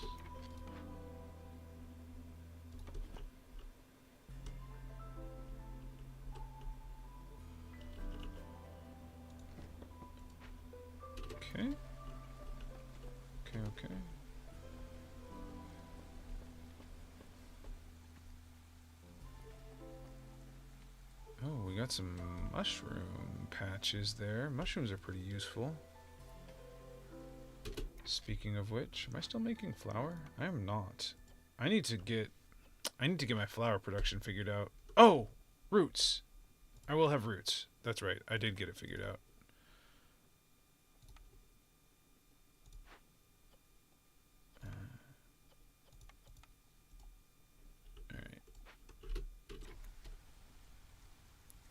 Okay. Okay. Oh, we got some mushroom patches there. Mushrooms are pretty useful. Speaking of which, am I still making flour? I am not. I need to get my flour production figured out. Oh, roots. I will have roots. That's right. I did get it figured out.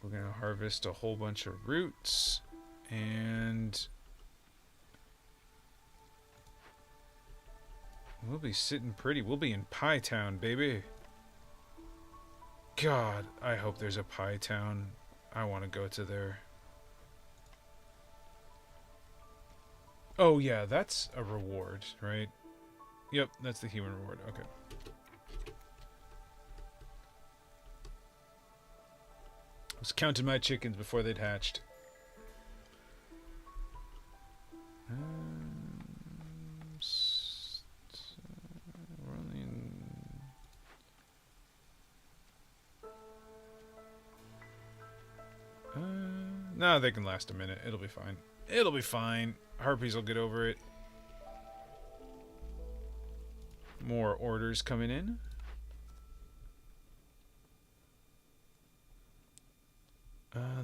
We're going to harvest a whole bunch of roots, and we'll be sitting pretty. We'll be in Pie Town, baby. God, I hope there's a Pie Town. I want to go to there. Oh, yeah, that's a reward, right? Yep, that's the human reward. Okay. I was counting my chickens before they'd hatched. We're only in... no, they can last a minute. It'll be fine. It'll be fine. Harpies will get over it. More orders coming in.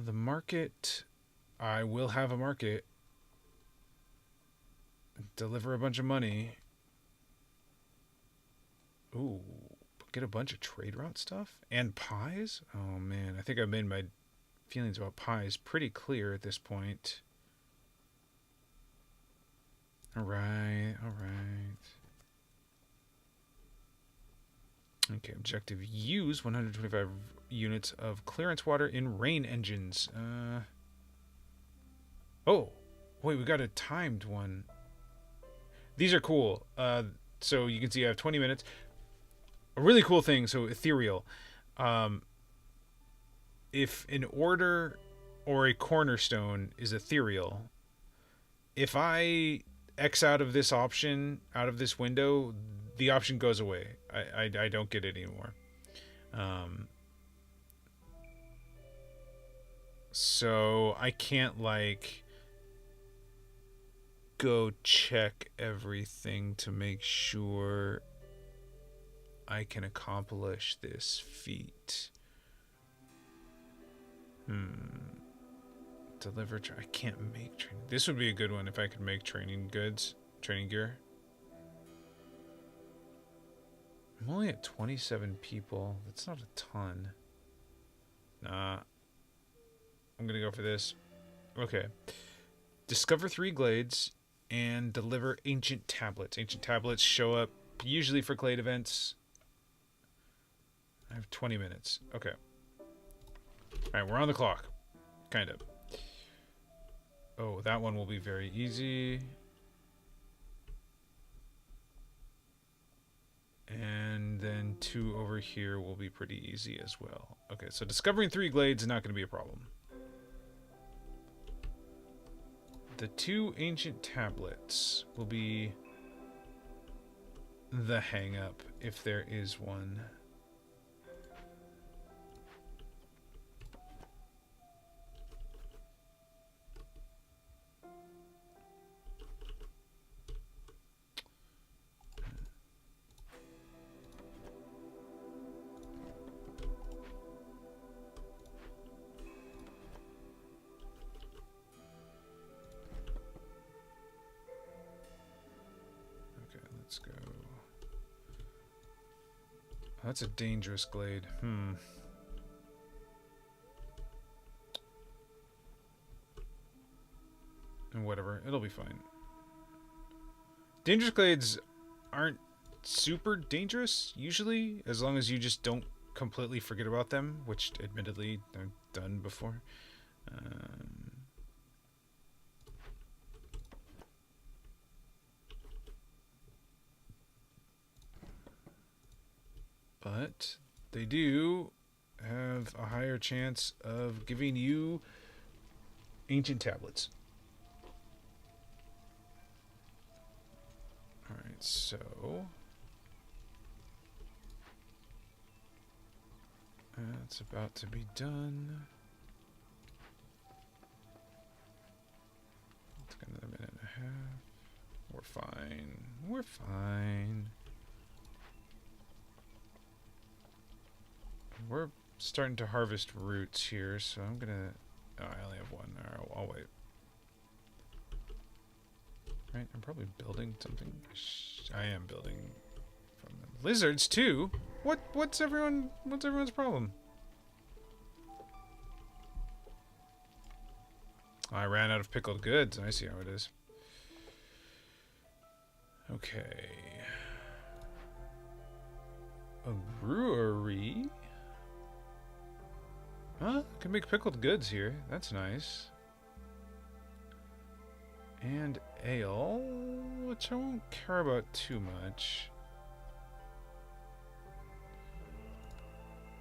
The market. I will have a market. Deliver a bunch of money. Ooh. Get a bunch of trade route stuff? And pies? Oh man, I think I made my feelings about pies pretty clear at this point. Alright, alright. Okay, objective: use 125 units of clearance water in rain engines. Oh, wait, we got a timed one. These are cool. So you can see I have 20 minutes. A really cool thing, so ethereal. If an order or a cornerstone is ethereal, if I X out of this option, out of this window, the option goes away. I don't get it anymore. So I can't, like, go check everything to make sure I can accomplish this feat. Deliver. I can't make training. This would be a good one if I could make training goods, training gear. I'm only at 27 people. That's not a ton. Nah. I'm gonna go for this. Okay. Discover 3 glades and deliver ancient tablets. Ancient tablets show up usually for glade events. I have 20 minutes. Okay. Alright, we're on the clock. Kind of. Oh, that one will be very easy. And then 2 over here will be pretty easy as well. Okay, so discovering 3 glades is not going to be a problem. The 2 ancient tablets will be the hang-up, if there is one. Let's go. That's a dangerous glade. And whatever, it'll be fine. Dangerous glades aren't super dangerous, usually, as long as you just don't completely forget about them, which, admittedly, I've done before. But they do have a higher chance of giving you ancient tablets. Alright, so that's about to be done. It's got another minute and a half. We're fine. We're fine. We're starting to harvest roots here, so I'm gonna... Oh, I only have one. Alright, I'll wait. Right, I'm probably building something. I am building from the lizards too. What's everyone's problem? Oh, I ran out of pickled goods. I see how it is. Okay. A brewery? Huh? Can make pickled goods here. That's nice. And ale, which I won't care about too much.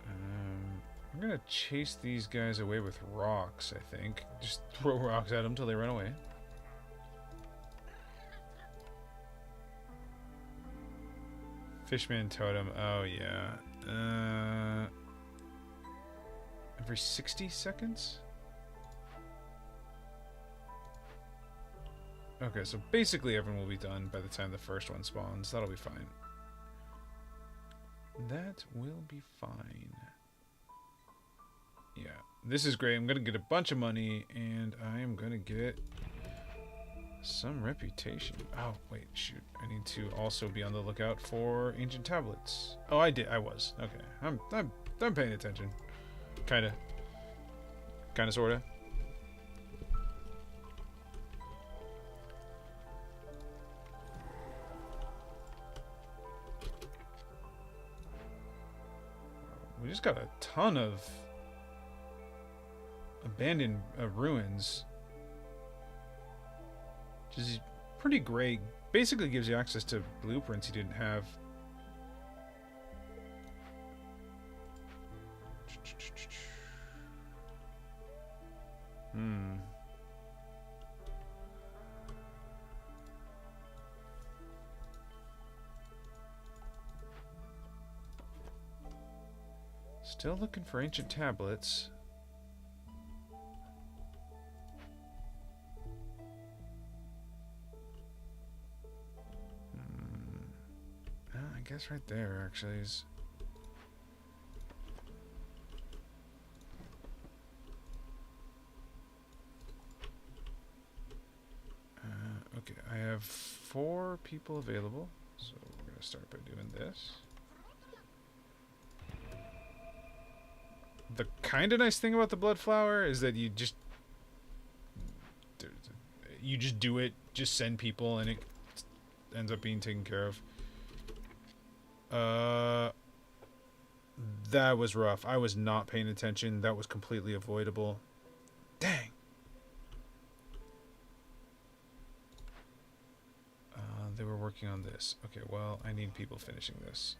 I'm gonna chase these guys away with rocks, I think. Just throw rocks at them till they run away. Fishman totem, oh yeah. Every 60 seconds? Okay, so basically everyone will be done by the time the first one spawns. That'll be fine. That will be fine. Yeah, this is great. I'm going to get a bunch of money, and I am going to get some reputation. Oh, wait, shoot. I need to also be on the lookout for ancient tablets. Oh, I did. I was. Okay. I'm paying attention. Kind of. Kind of, sort of. We just got a ton of abandoned ruins. Which is pretty great. Basically gives you access to blueprints you didn't have. Still looking for ancient tablets. I guess right there actually is. Okay, I have 4 people available, so we're gonna start by doing this. The kind of nice thing about the blood flower is that you just do it, just send people, and it ends up being taken care of. That was rough. I was not paying attention. That was completely avoidable. Dang. They were working on this. Okay, well, I need people finishing this.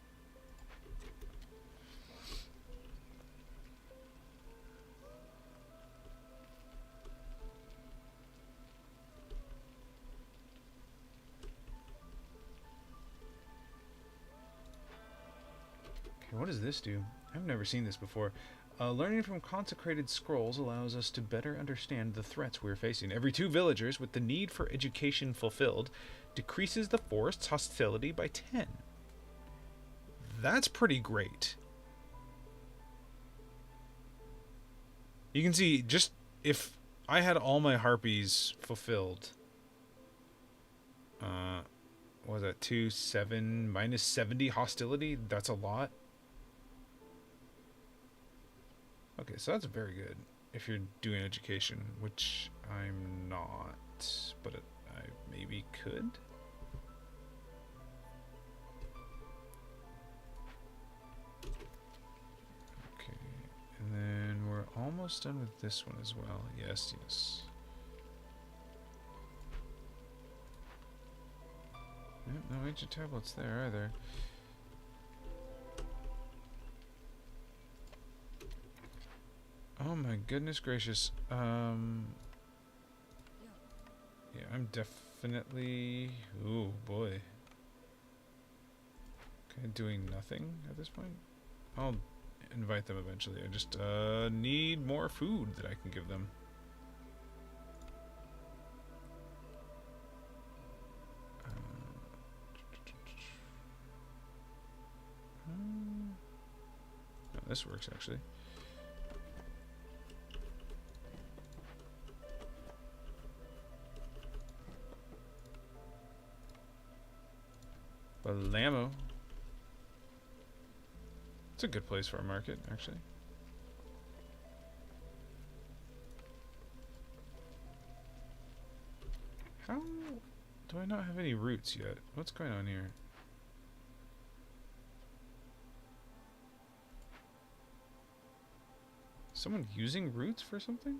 Okay, what does this do? I've never seen this before. Learning from consecrated scrolls allows us to better understand the threats we're facing. Every 2 villagers with the need for education fulfilled decreases the forest's hostility by 10. That's pretty great. You can see, just if I had all my harpies fulfilled, what was that, 2, 7, minus 70 hostility? That's a lot. Okay, so that's very good if you're doing education, which I'm not, but I maybe could. Okay, and then we're almost done with this one as well. Yes, yes. Yep, no ancient tablets there either. Oh my goodness gracious. Yeah, I'm definitely... Ooh, boy. Okay, doing nothing at this point? I'll invite them eventually. I just need more food that I can give them. No, this works actually. Balamo. It's a good place for a market, actually. How do I not have any roots yet? What's going on here? Someone using roots for something?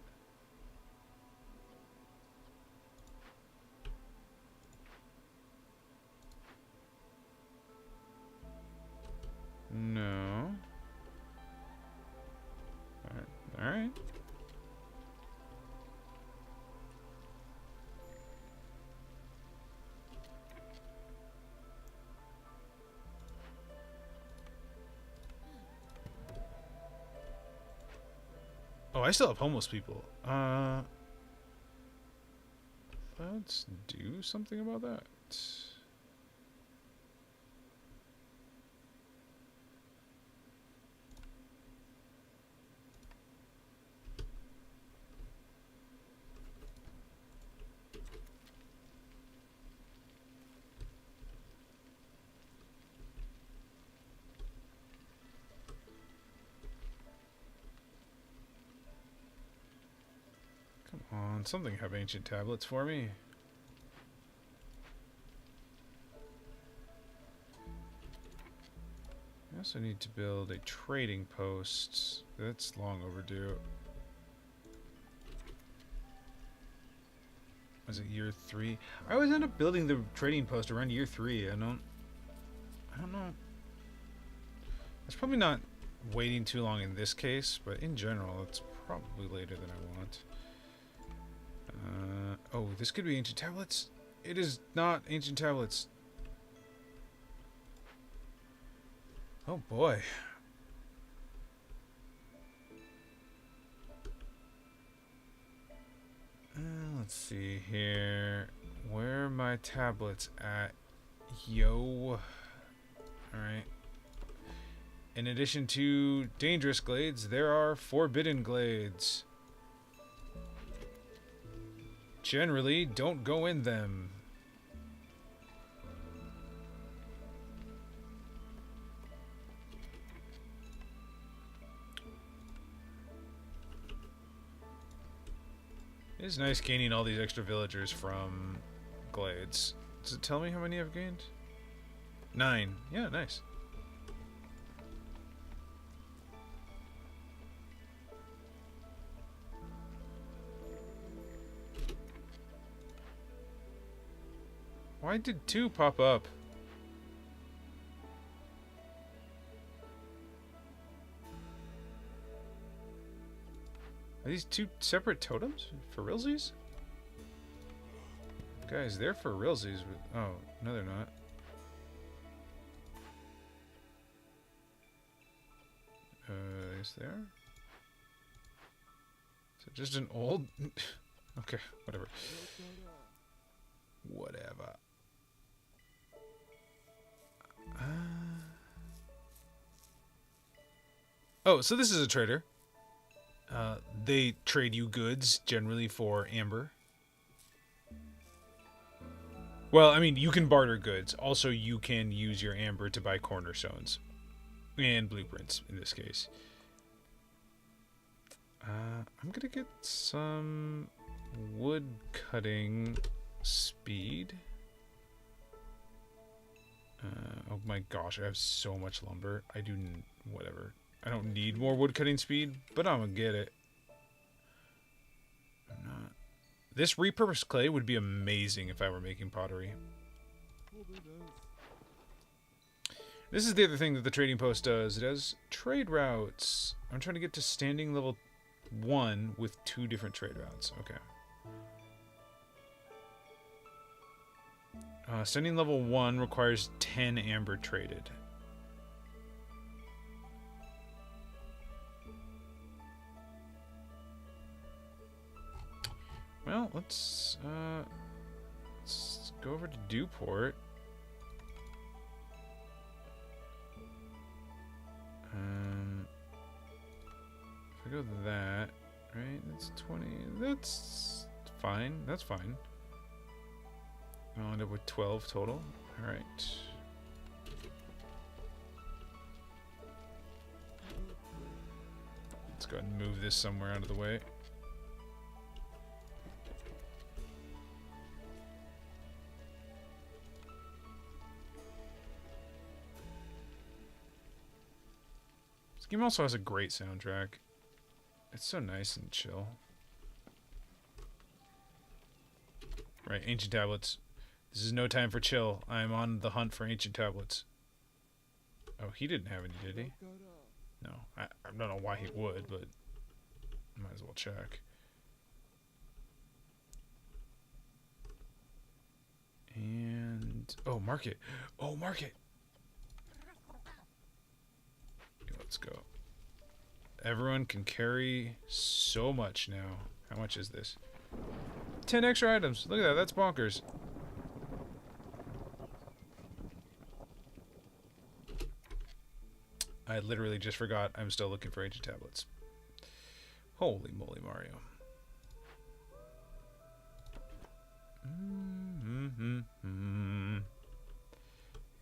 No. Alright. Oh, I still have homeless people. Let's do something about that. on, something have ancient tablets for me. I also need to build a trading post. That's long overdue. Was it year 3? I always end up building the trading post around year 3. I don't know. It's probably not waiting too long in this case, but in general, it's probably later than I want. Oh, this could be ancient tablets. It is not ancient tablets. Oh boy. Let's see here. Where are my tablets at? Yo. Alright. In addition to dangerous glades, there are forbidden glades. Generally, don't go in them. It is nice gaining all these extra villagers from glades. Does it tell me how many I've gained? 9. Yeah, nice. Why did 2 pop up? Are these 2 separate totems? For realsies? Guys, they're for realsies. Oh, no they're not. Yes they are? Is it just an old... Okay, whatever. Whatever. Oh, so this is a trader. They trade you goods, generally for amber. Well, I mean, you can barter goods. Also, you can use your amber to buy cornerstones. And blueprints, in this case. I'm gonna get some wood cutting speed. Oh my gosh, I have so much lumber. Whatever. I don't need more wood cutting speed, but I'm gonna get it. I'm not. This repurposed clay would be amazing if I were making pottery. This is the other thing that the trading post does. It has trade routes. I'm trying to get to standing level 1 with 2 different trade routes. Okay. Standing level 1 requires 10 amber traded. Well, let's go over to Dewport. If I go that, right? That's 20. That's fine. That's fine. I'll end up with 12 total. All right. Let's go ahead and move this somewhere out of the way. This game also has a great soundtrack. It's so nice and chill. Right, ancient tablets. This is no time for chill. I'm on the hunt for ancient tablets. Oh, he didn't have any, did he? No. I don't know why he would, but might as well check. And... oh, market. Oh, market! Okay, let's go. Everyone can carry so much now. How much is this? 10 extra items. Look at that. That's bonkers. I literally just forgot I'm still looking for ancient tablets. Holy moly, Mario.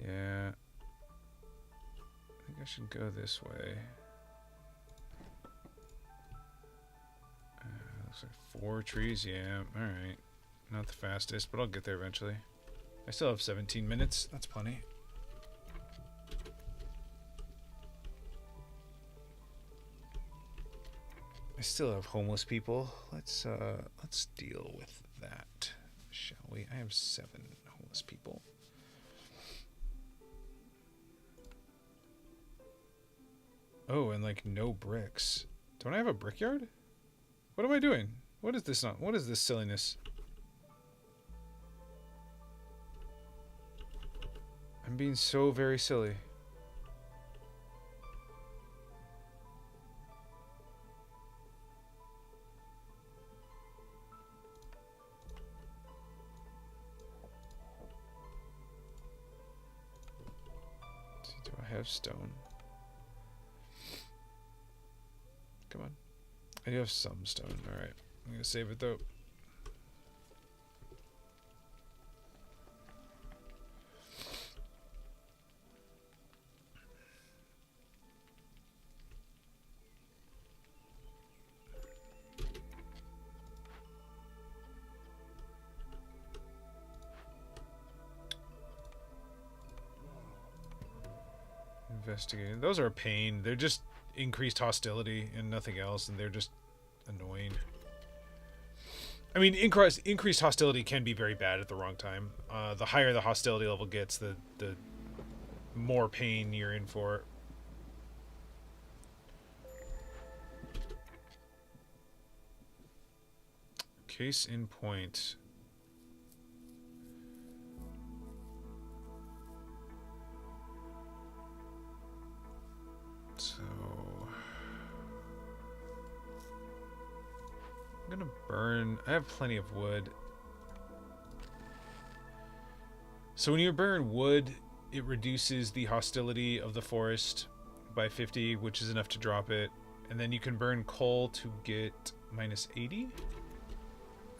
Yeah. I think I should go this way. Looks Looks like 4 trees, yeah, alright. Not the fastest, but I'll get there eventually. I still have 17 minutes, that's plenty. I still have homeless people. Let's deal with that, shall we? I have 7 homeless people. Oh, and like no bricks. Don't I have a brickyard? What am I doing? What is this not? What is this silliness? I'm being so very silly. Do I have stone? Come on. I do have some stone. Alright. I'm gonna save it though. Investigating. Those are a pain. They're just increased hostility and nothing else, and they're just annoying. I mean, increased hostility can be very bad at the wrong time. The higher the hostility level gets, the more pain you're in for. Case in point. So I'm gonna burn. I have plenty of wood. So when you burn wood, it reduces the hostility of the forest by 50, which is enough to drop it. And then you can burn coal to get minus 80.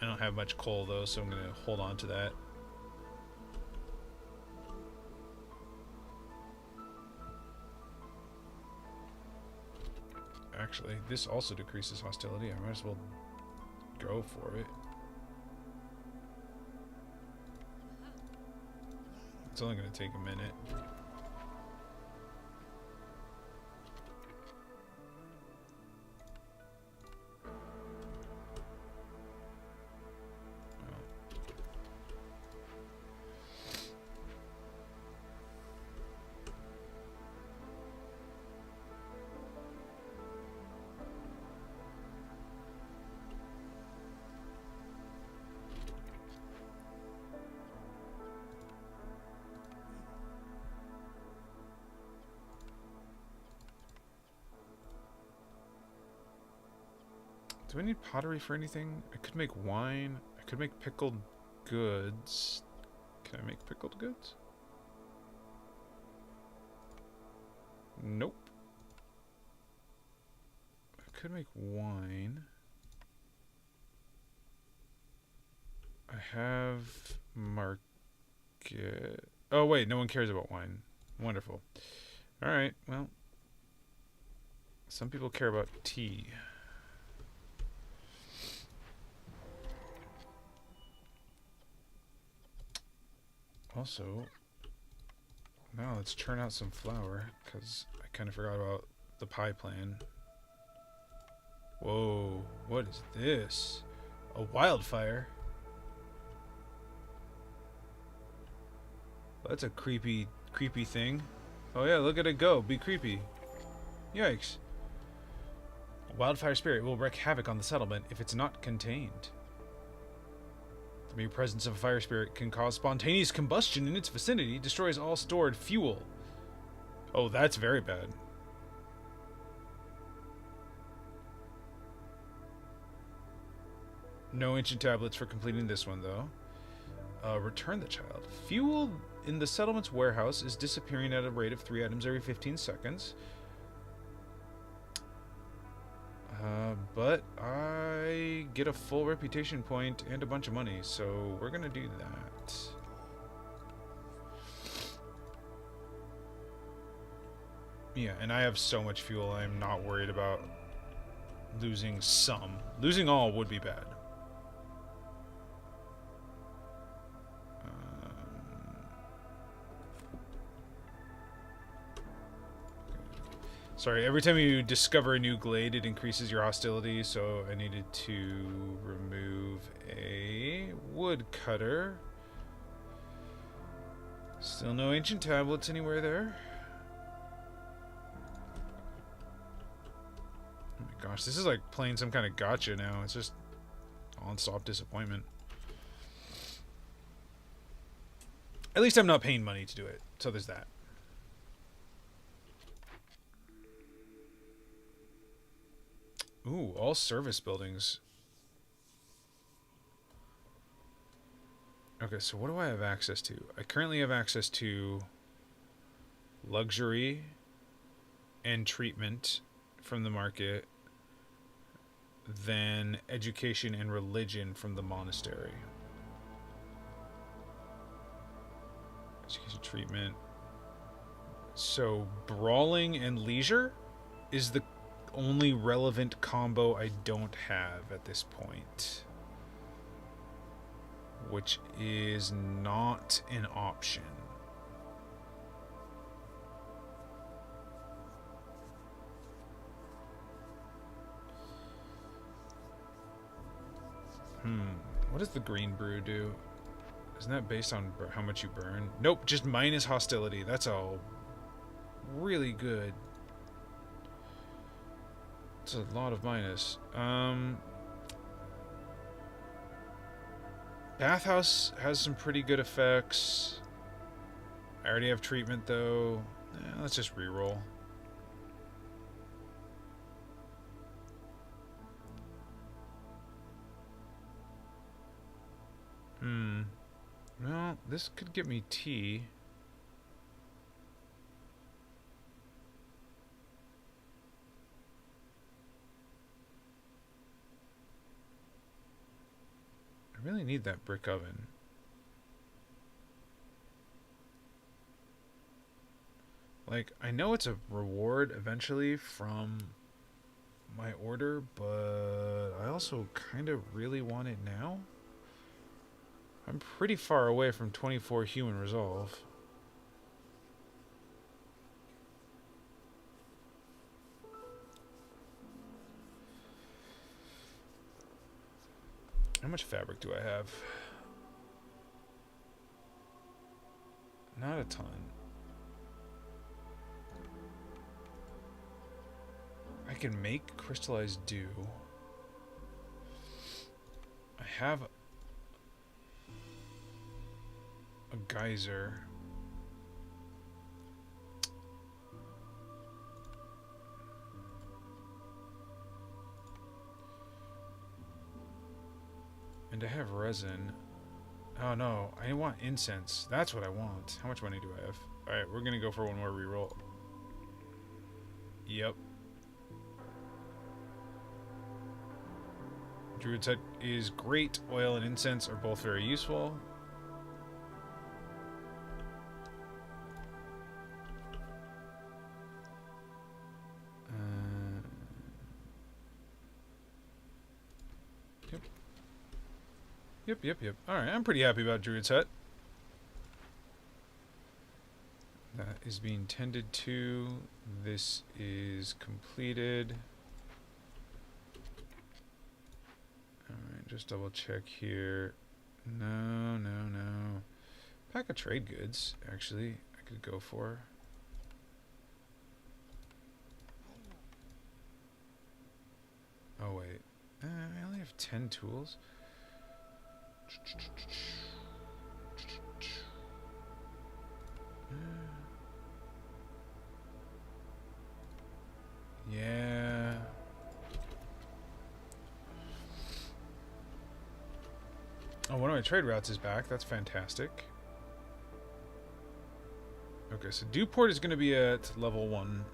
I don't have much coal though, so I'm gonna hold on to that. Actually, this also decreases hostility. I might as well go for it. It's only going to take a minute. Do I need pottery for anything? I could make wine. I could make pickled goods. Can I make pickled goods? Nope. I could make wine. I have market. Oh wait, no one cares about wine. Wonderful. Alright, well. Some people care about tea. Also, now let's churn out some flour, because I kind of forgot about the pie plan. Whoa, what is this? A wildfire? That's a creepy thing. Oh yeah, look at it go. Be creepy. Yikes. A wildfire spirit will wreak havoc on the settlement if it's not contained. The mere presence of a fire spirit can cause spontaneous combustion in its vicinity, destroys all stored fuel. Oh, that's very bad. No ancient tablets for completing this one, though. Return the child. Fuel in the settlement's warehouse is disappearing at a rate of 3 items every 15 seconds. But I get a full reputation point and a bunch of money, so we're gonna do that. Yeah, and I have so much fuel, I'm not worried about losing some. Losing all would be bad. Sorry, every time you discover a new glade, it increases your hostility, so I needed to remove a woodcutter. Still no ancient tablets anywhere there. Oh my gosh, this is like playing some kind of gotcha now. It's just non-stop disappointment. At least I'm not paying money to do it, so there's that. Ooh, all service buildings. Okay, so what do I have access to? I currently have access to luxury and treatment from the market, then education and religion from the monastery. Education, treatment. So brawling and leisure is the only relevant combo I don't have at this point, which is not an option. What does the green brew do? Isn't that based on how much you burn? Nope, just minus hostility. That's all really good. It's a lot of minus. Bathhouse has some pretty good effects. I already have treatment though. Let's just reroll. Well, this could get me tea. I really need that brick oven. Like, I know it's a reward eventually from my order, but I also kind of really want it now. I'm pretty far away from 24 human resolve. How much fabric do I have? Not a ton. I can make crystallized dew. I have a geyser. And I have resin. Oh no, I want incense. That's what I want. How much money do I have? Alright, we're gonna go for one more reroll. Yep. Druid's Hut is great. Oil and incense are both very useful. Yep. Alright, I'm pretty happy about Druid's Hut. That is being tended to. This is completed. Alright, just double check here. No. Pack of trade goods, actually, I could go for. Oh, wait. I only have 10 tools. Yeah. Oh, one of my trade routes is back. That's fantastic. Okay, so Dewport is going to be at level 1.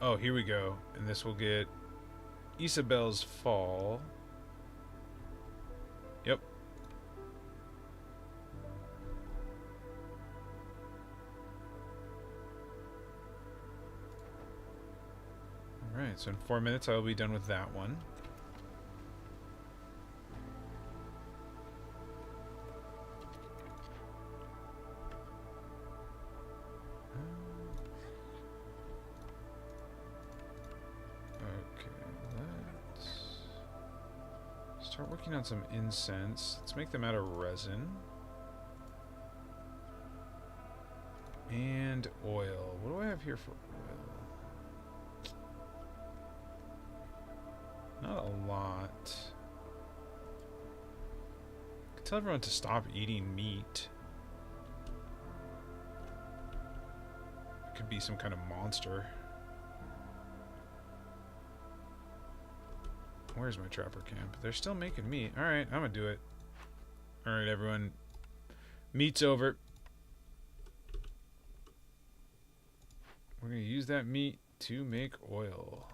Oh, here we go. And this will get Isabel's Fall. Yep. Alright, so in 4 minutes I'll be done with that one. Start working on some incense. Let's make them out of resin. And oil. What do I have here for oil? Not a lot. I could tell everyone to stop eating meat. It could be some kind of monster. Where's my trapper camp? They're still making meat. Alright, I'm gonna do it. Alright, everyone. Meat's over. We're gonna use that meat to make oil.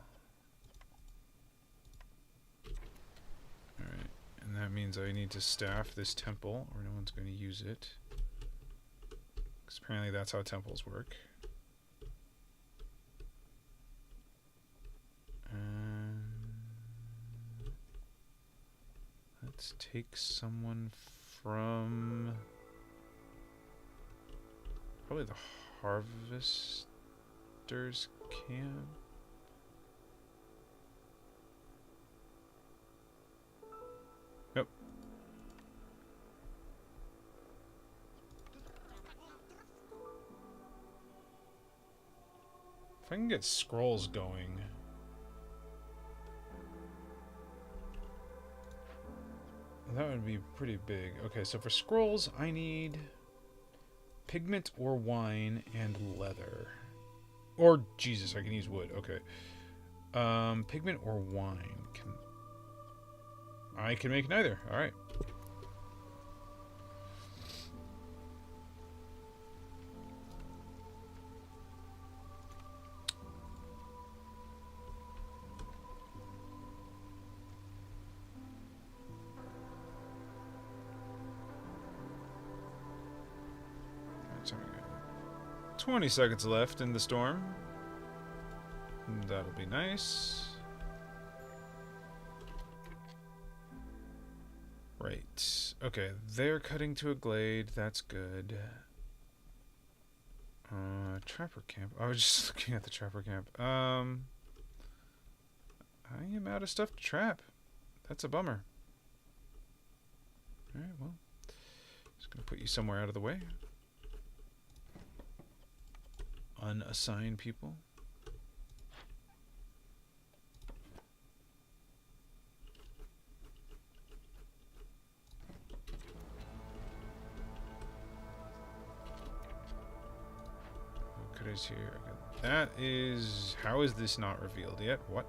Alright, and that means I need to staff this temple, or no one's gonna use it. Because apparently that's how temples work. Let's take someone from probably the harvester's camp. Yep. If I can get scrolls going. That would be pretty big. Okay, so for scrolls, I need pigment or wine and leather. Or, Jesus, I can use wood. Okay. Pigment or wine. I can make neither. Alright. So 20 seconds left in the storm. That'll be nice. Right. Okay, they're cutting to a glade. That's good. Trapper camp. I was just looking at the trapper camp. I am out of stuff to trap. That's a bummer. Alright, well. Just gonna put you somewhere out of the way. Unassign people. What is here? Okay. That is... How is this not revealed yet? What?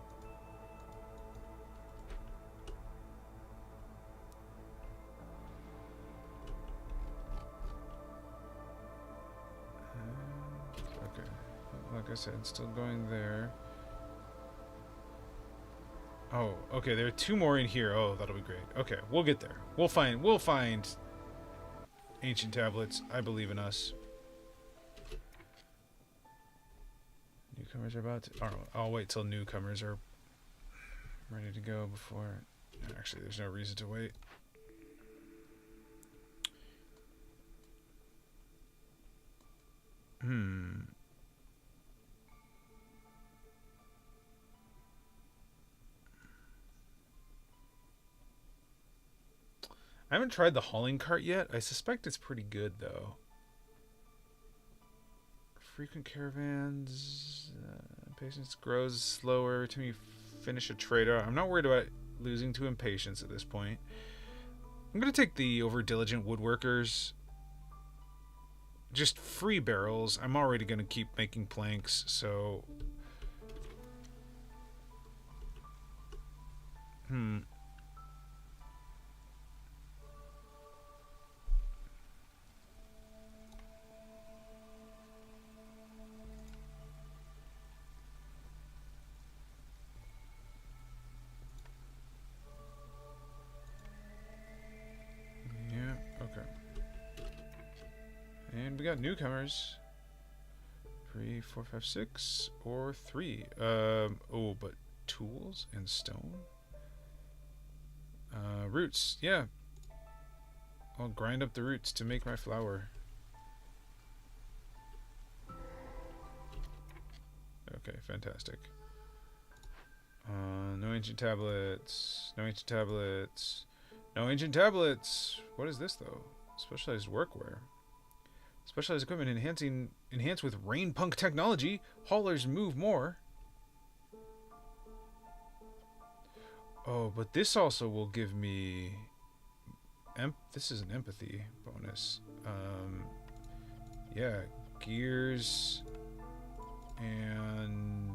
Okay. Like I said, still going there. Oh, okay, there are 2 more in here. Oh, that'll be great. Okay, we'll get there. We'll find ancient tablets. I believe in us. Newcomers are about to... Oh, I'll wait till newcomers are ready to go before... Actually, there's no reason to wait. I haven't tried the hauling cart yet. I suspect it's pretty good, though. Frequent caravans. Patience grows slower every time you finish a trader. I'm not worried about losing to impatience at this point. I'm going to take the over-diligent woodworkers. Just free barrels. I'm already going to keep making planks, so... And we got newcomers. 3, 4, 5, 6, or 3. Oh, but tools and stone? Roots, yeah. I'll grind up the roots to make my flour. Okay, fantastic. No ancient tablets. No ancient tablets. No ancient tablets! What is this, though? Specialized workwear. Specialized equipment enhanced with rain punk technology. Haulers move more. Oh, but this also will give me... this is an empathy bonus. Yeah, gears... And...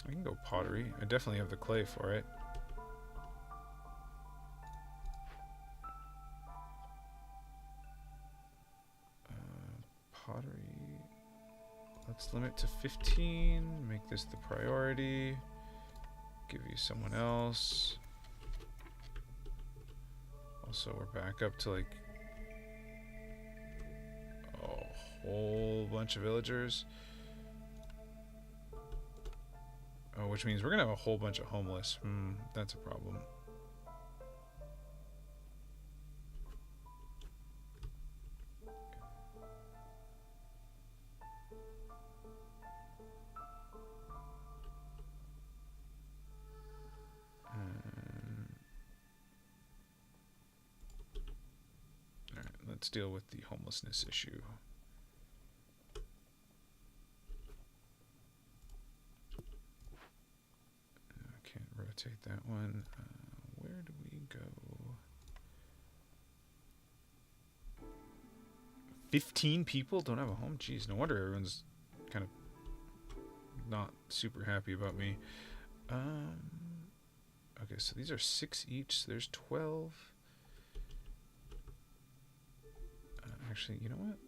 I can go pottery. I definitely have the clay for it. Pottery. Let's limit to 15. Make this the priority. Give you someone else. Also, we're back up to like a whole bunch of villagers. Oh, which means we're gonna have a whole bunch of homeless. That's a problem. Alright, let's deal with the homelessness issue. Can't rotate that one. Where do we go? 15 people don't have a home? Jeez, no wonder everyone's kind of not super happy about me. Okay, so these are 6 each, so there's 12. Actually, you know what?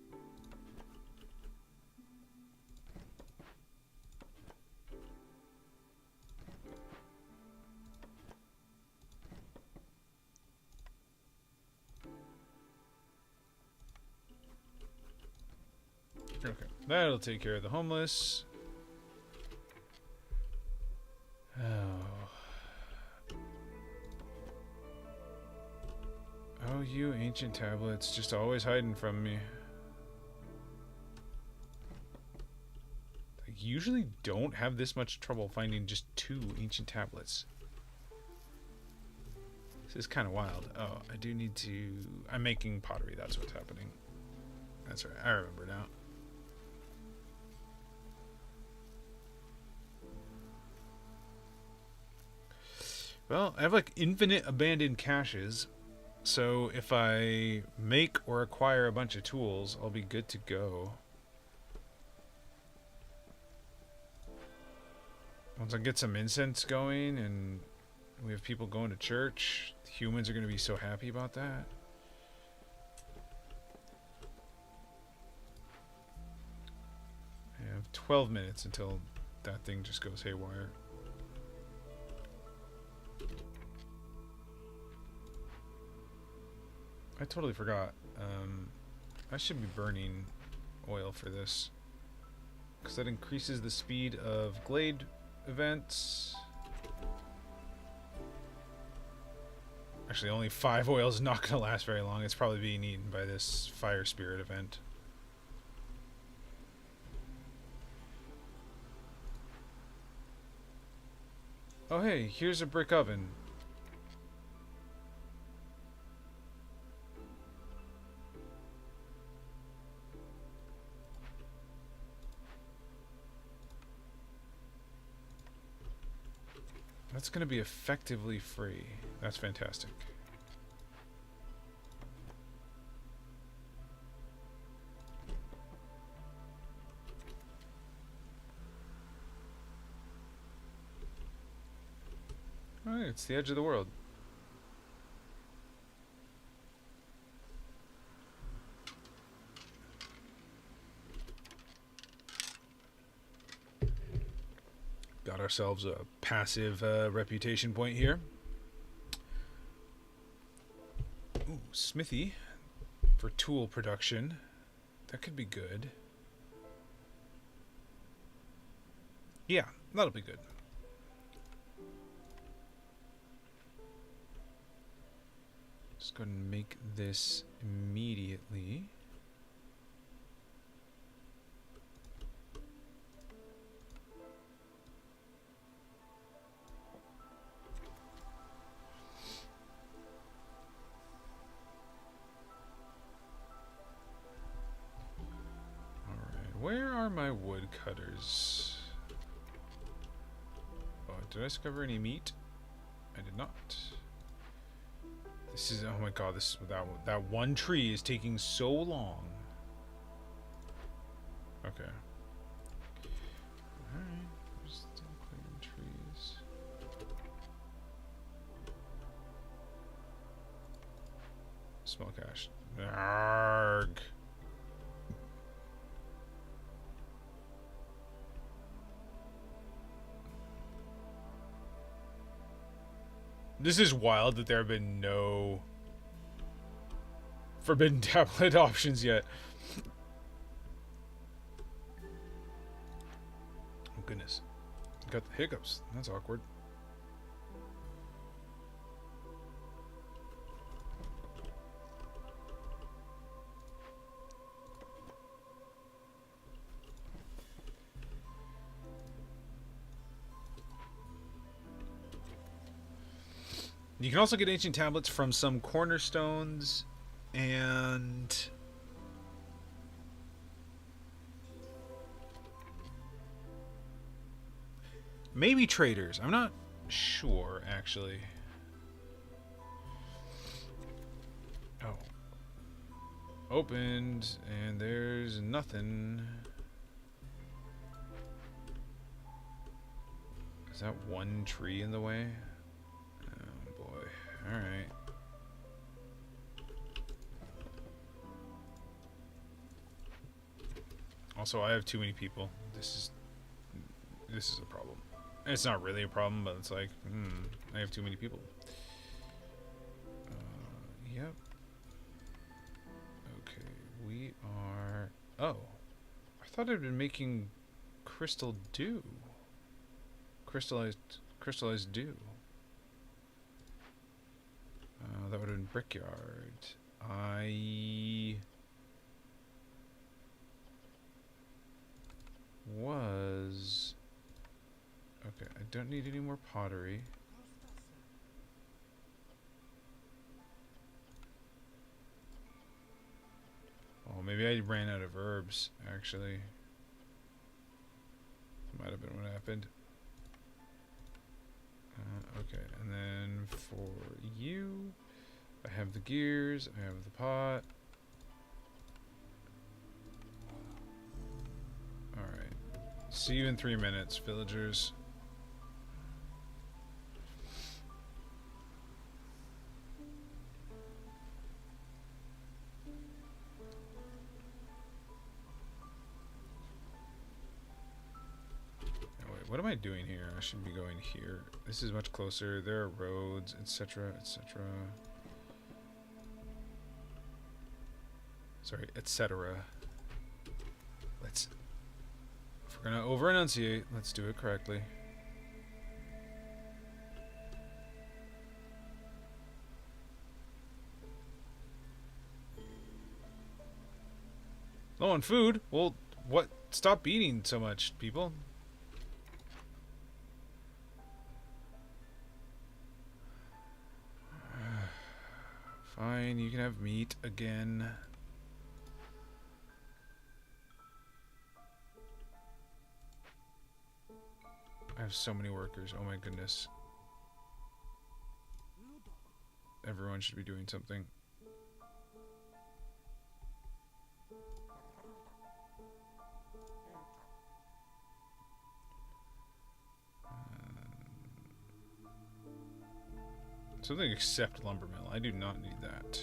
Okay, that'll take care of the homeless. Oh, you ancient tablets, just always hiding from me. I usually don't have this much trouble finding just 2 ancient tablets. This is kind of wild. Oh, I do need to... I'm making pottery, that's what's happening. That's right, I remember now. Well, I have like infinite abandoned caches. So if I make or acquire a bunch of tools, I'll be good to go. Once I get some incense going and we have people going to church, humans are going to be so happy about that. I have 12 minutes until that thing just goes haywire. I totally forgot. I should be burning oil for this, because that increases the speed of glade events. Actually, only 5 oil is not going to last very long. It's probably being eaten by this fire spirit event. Oh hey, here's a brick oven. That's going to be effectively free. That's fantastic. Alright, it's the edge of the world. Got ourselves a passive reputation point here. Ooh, smithy. for tool production. That could be good. Yeah, that'll be good. Just go ahead and make this immediately. Where are my woodcutters? Oh, did I discover any meat? I did not. This is, oh my god, this that one tree is taking so long. Okay. Alright, we're still clearing trees. Small cache. Arrgh. This is wild that there have been no forbidden tablet options yet. Oh goodness. Got the hiccups. That's awkward. You can also get ancient tablets from some cornerstones and maybe traders. I'm not sure, actually. Oh. Opened, and there's nothing. Is that one tree in the way? Alright. Also, I have too many people. This is a problem. And it's not really a problem, but it's like, I have too many people. Yep. Okay, we are... Oh. I thought I'd been making crystal dew. Crystallized dew. That would have been brickyard. I was... Okay, I don't need any more pottery. Oh, maybe I ran out of herbs, actually. Might have been what happened. Okay, and then for you, I have the gears, I have the pot. Alright. See you in 3 minutes, villagers. What am I doing here? I should be going here. This is much closer. There are roads, etc., etc. Sorry, etc. Let's... If we're gonna over-enunciate, let's do it correctly. Low on food? Well, what? Stop eating so much, people. Fine, you can have meat again. I have so many workers. Oh my goodness. Everyone should be doing something. Something except lumber mill. I do not need that.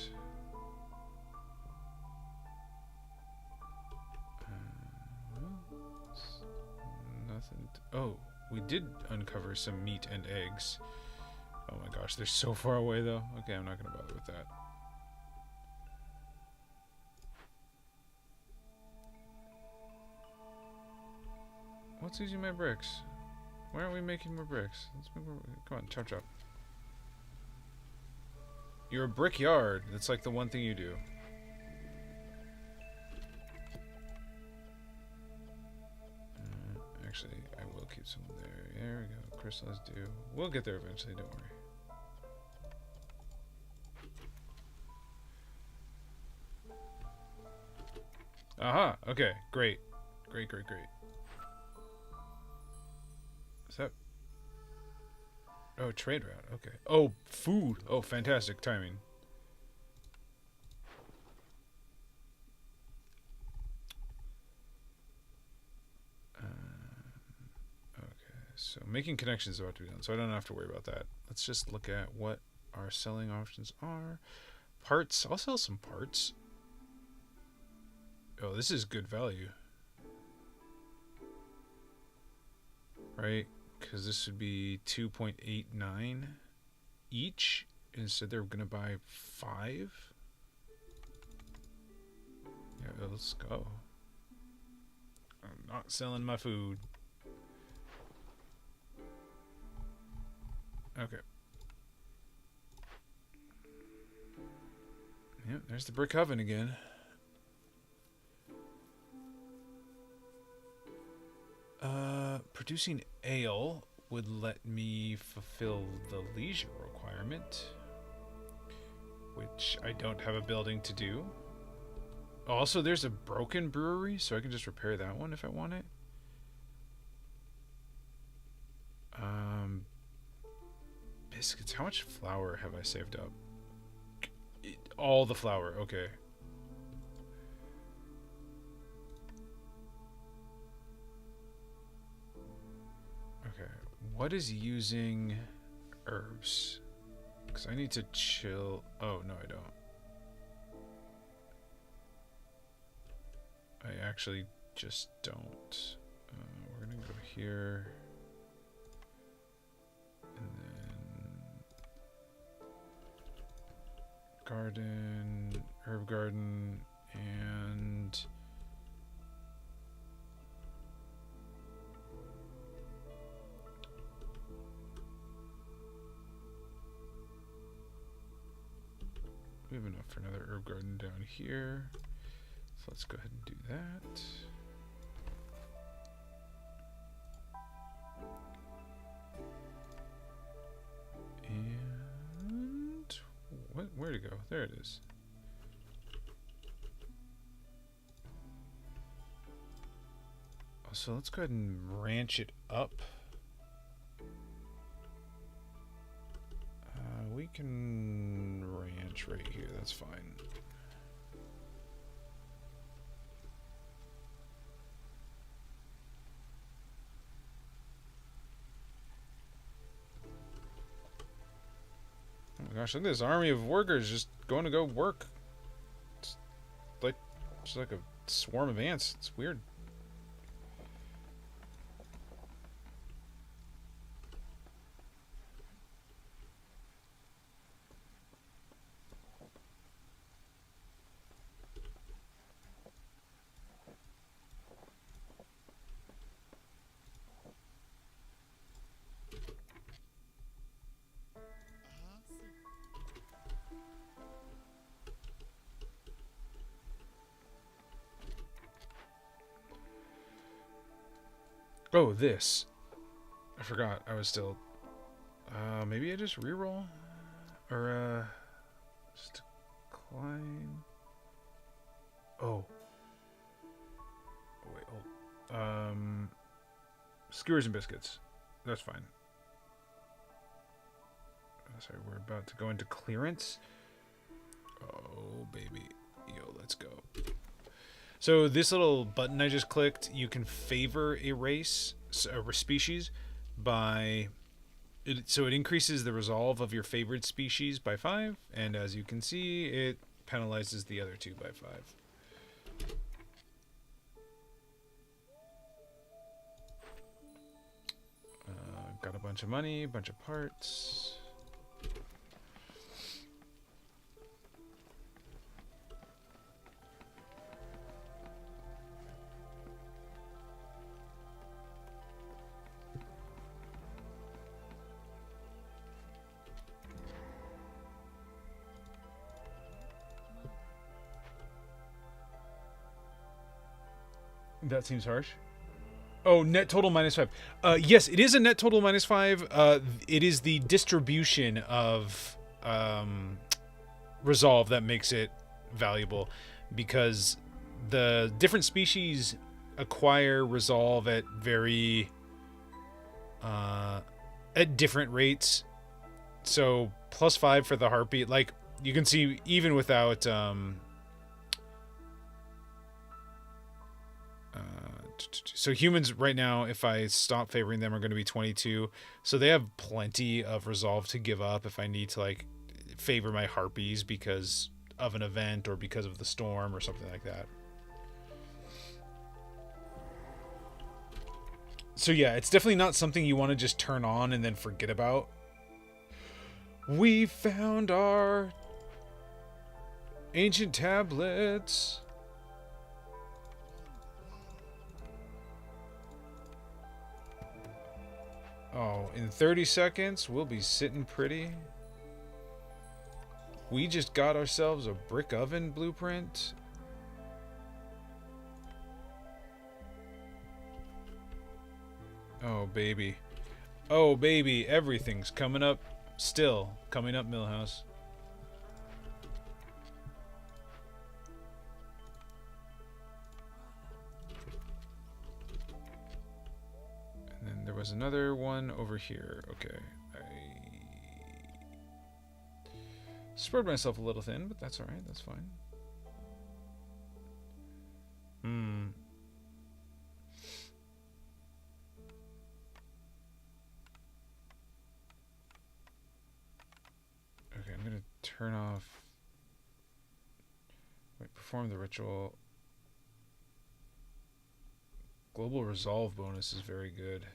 Nothing. Oh, we did uncover some meat and eggs. Oh my gosh, they're so far away though. Okay, I'm not gonna bother with that. What's using my bricks? Why aren't we making more bricks? Let's make more. Come on, chop chop. You're a brickyard. That's like the one thing you do. Actually, I will keep some there. There we go. Crystallized dew. We'll get there eventually, don't worry. Aha! Okay, great. Great. Is that... Oh, trade route. Okay. Oh, food! Oh, fantastic timing. So making connections is about to be done, so I don't have to worry about that. Let's just look at what our selling options are. Parts. I'll sell some parts. Oh, this is good value. Right? Because this would be 2.89 each. Instead they're going to buy 5. Yeah, let's go. I'm not selling my food. Okay. Yep, there's the brick oven again. Producing ale would let me fulfill the leisure requirement, which I don't have a building to do. Also, there's a broken brewery, so I can just repair that one if I want it. Biscuits. How much flour have I saved up? All the flour. Okay. Okay. What is using herbs? Because I need to chill. Oh, no, I don't. I actually just don't. We're going to go here. And then garden, herb garden, and we have enough for another herb garden down here. So let's go ahead and do that. And where'd it go? There it is. So let's go ahead and ranch it up. We can ranch right here. That's fine. Oh my gosh, look at this army of workers just going to go work. It's just like a swarm of ants. It's weird. Oh, this. I forgot. I was still... maybe I just reroll? Or, just decline... Oh. Oh, wait, hold. Skewers and biscuits. That's fine. Sorry, we're about to go into clearance. Oh, baby. Yo, let's go. So this little button I just clicked, you can favor a race, a species, by... so it increases the resolve of your favorite species by 5, and as you can see, it penalizes the other 2 by 5. Got a bunch of money, a bunch of parts. That seems harsh. Oh, net total -5. Yes, it is a net total -5. It is the distribution of resolve that makes it valuable, because the different species acquire resolve at very at different rates. So +5 for the heartbeat. Like you can see, even without so humans right now, if I stop favoring them, are going to be 22. So they have plenty of resolve to give up if I need to like favor my harpies because of an event or because of the storm or something like that. So yeah, it's definitely not something you want to just turn on and then forget about. We found our ancient tablets. Oh, in 30 seconds, we'll be sitting pretty. We just got ourselves a brick oven blueprint. Oh, baby. Oh, baby. Everything's coming up. Still coming up, Millhouse. And then there was another one over here. Okay. I spread myself a little thin, but that's alright. That's fine. Okay, I'm gonna turn off. Wait, perform the ritual. Global resolve bonus is very good.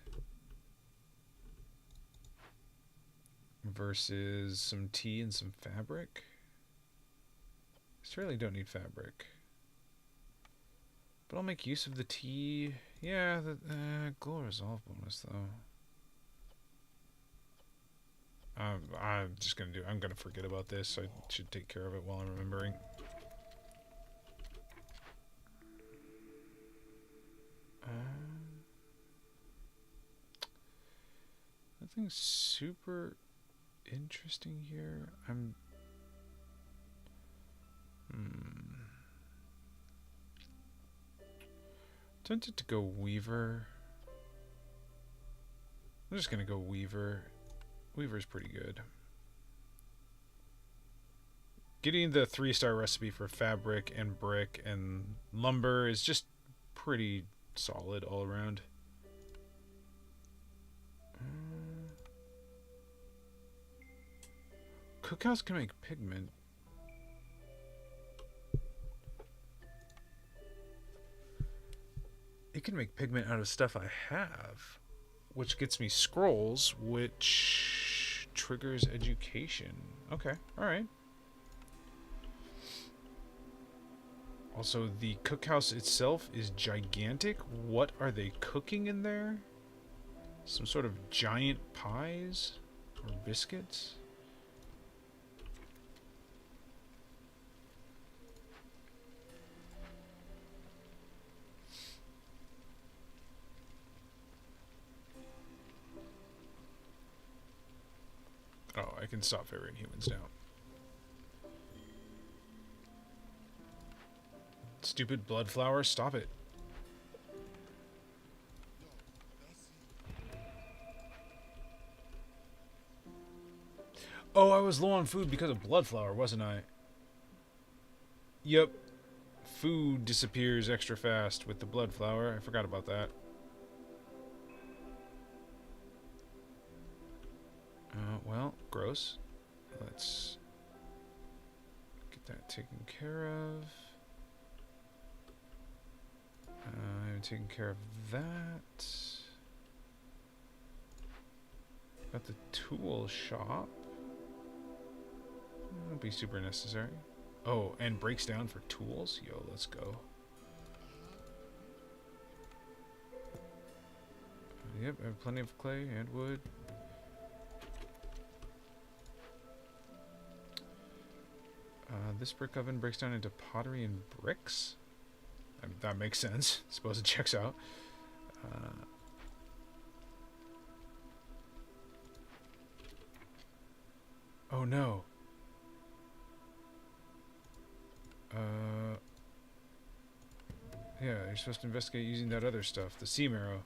Versus some tea and some fabric. I certainly don't need fabric. But I'll make use of the tea. Yeah, the global resolve bonus though. I'm just gonna do. I'm gonna forget about this. I should take care of it while I'm remembering. Nothing super interesting here. I'm. Tempted to go Weaver. I'm just gonna go Weaver. Weaver's pretty good. Getting the 3-star recipe for fabric and brick and lumber is just pretty solid all around. Cookhouse can make pigment. It can make pigment out of stuff I have, which gets me scrolls, which triggers education. Okay, alright. Also, the cookhouse itself is gigantic. What are they cooking in there? Some sort of giant pies or biscuits? Oh, I can stop favoring humans now. Stupid blood flower, stop it. Oh, I was low on food because of blood flower, wasn't I? Yep. Food disappears extra fast with the blood flower. I forgot about that. Well, gross. Let's get that taken care of. I'm taking care of that. Got the tool shop. Won't be super necessary. Oh, and breaks down for tools? Yo, let's go. Yep, I have plenty of clay and wood. This brick oven breaks down into pottery and bricks. That makes sense. I suppose it checks out. Oh no. Yeah, you're supposed to investigate using that other stuff, the sea marrow.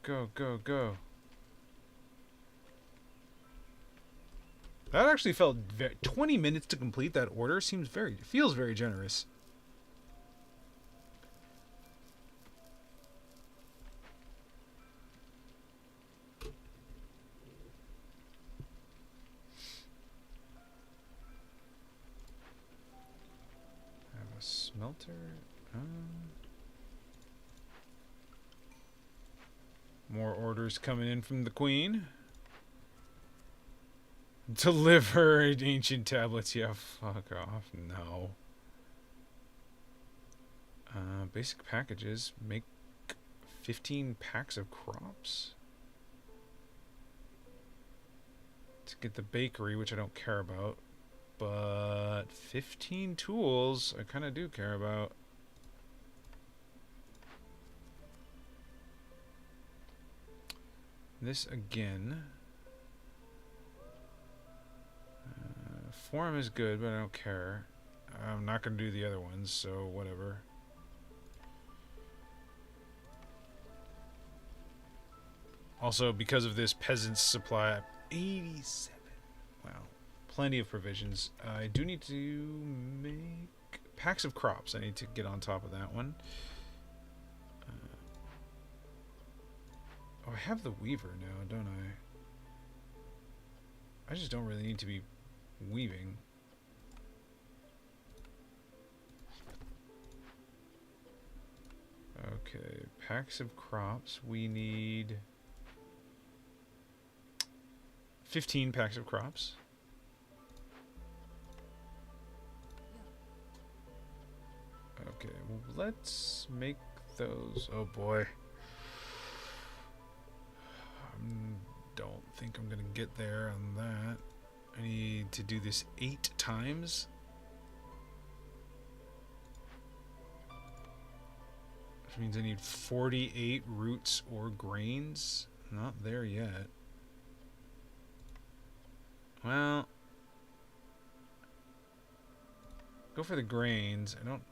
Go, go, go. That actually felt 20 minutes to complete that order feels very generous. Have a smelter. More orders coming in from the queen. Deliver ancient tablets. Yeah, fuck off. No. Basic packages. Make 15 packs of crops. To get the bakery, which I don't care about. But 15 tools, I kind of do care about. This again. Form is good, but I don't care. I'm not going to do the other ones, so whatever. Also, because of this peasant's supply, 87. Wow. Plenty of provisions. I do need to make packs of crops. I need to get on top of that one. Oh, I have the weaver now, don't I? I just don't really need to be weaving. Okay, packs of crops. We need 15 packs of crops. Okay, well, let's make those. Oh boy. Don't think I'm gonna get there on that. I need to do this 8 times. Which means I need 48 roots or grains. Not there yet. Well, go for the grains. I don't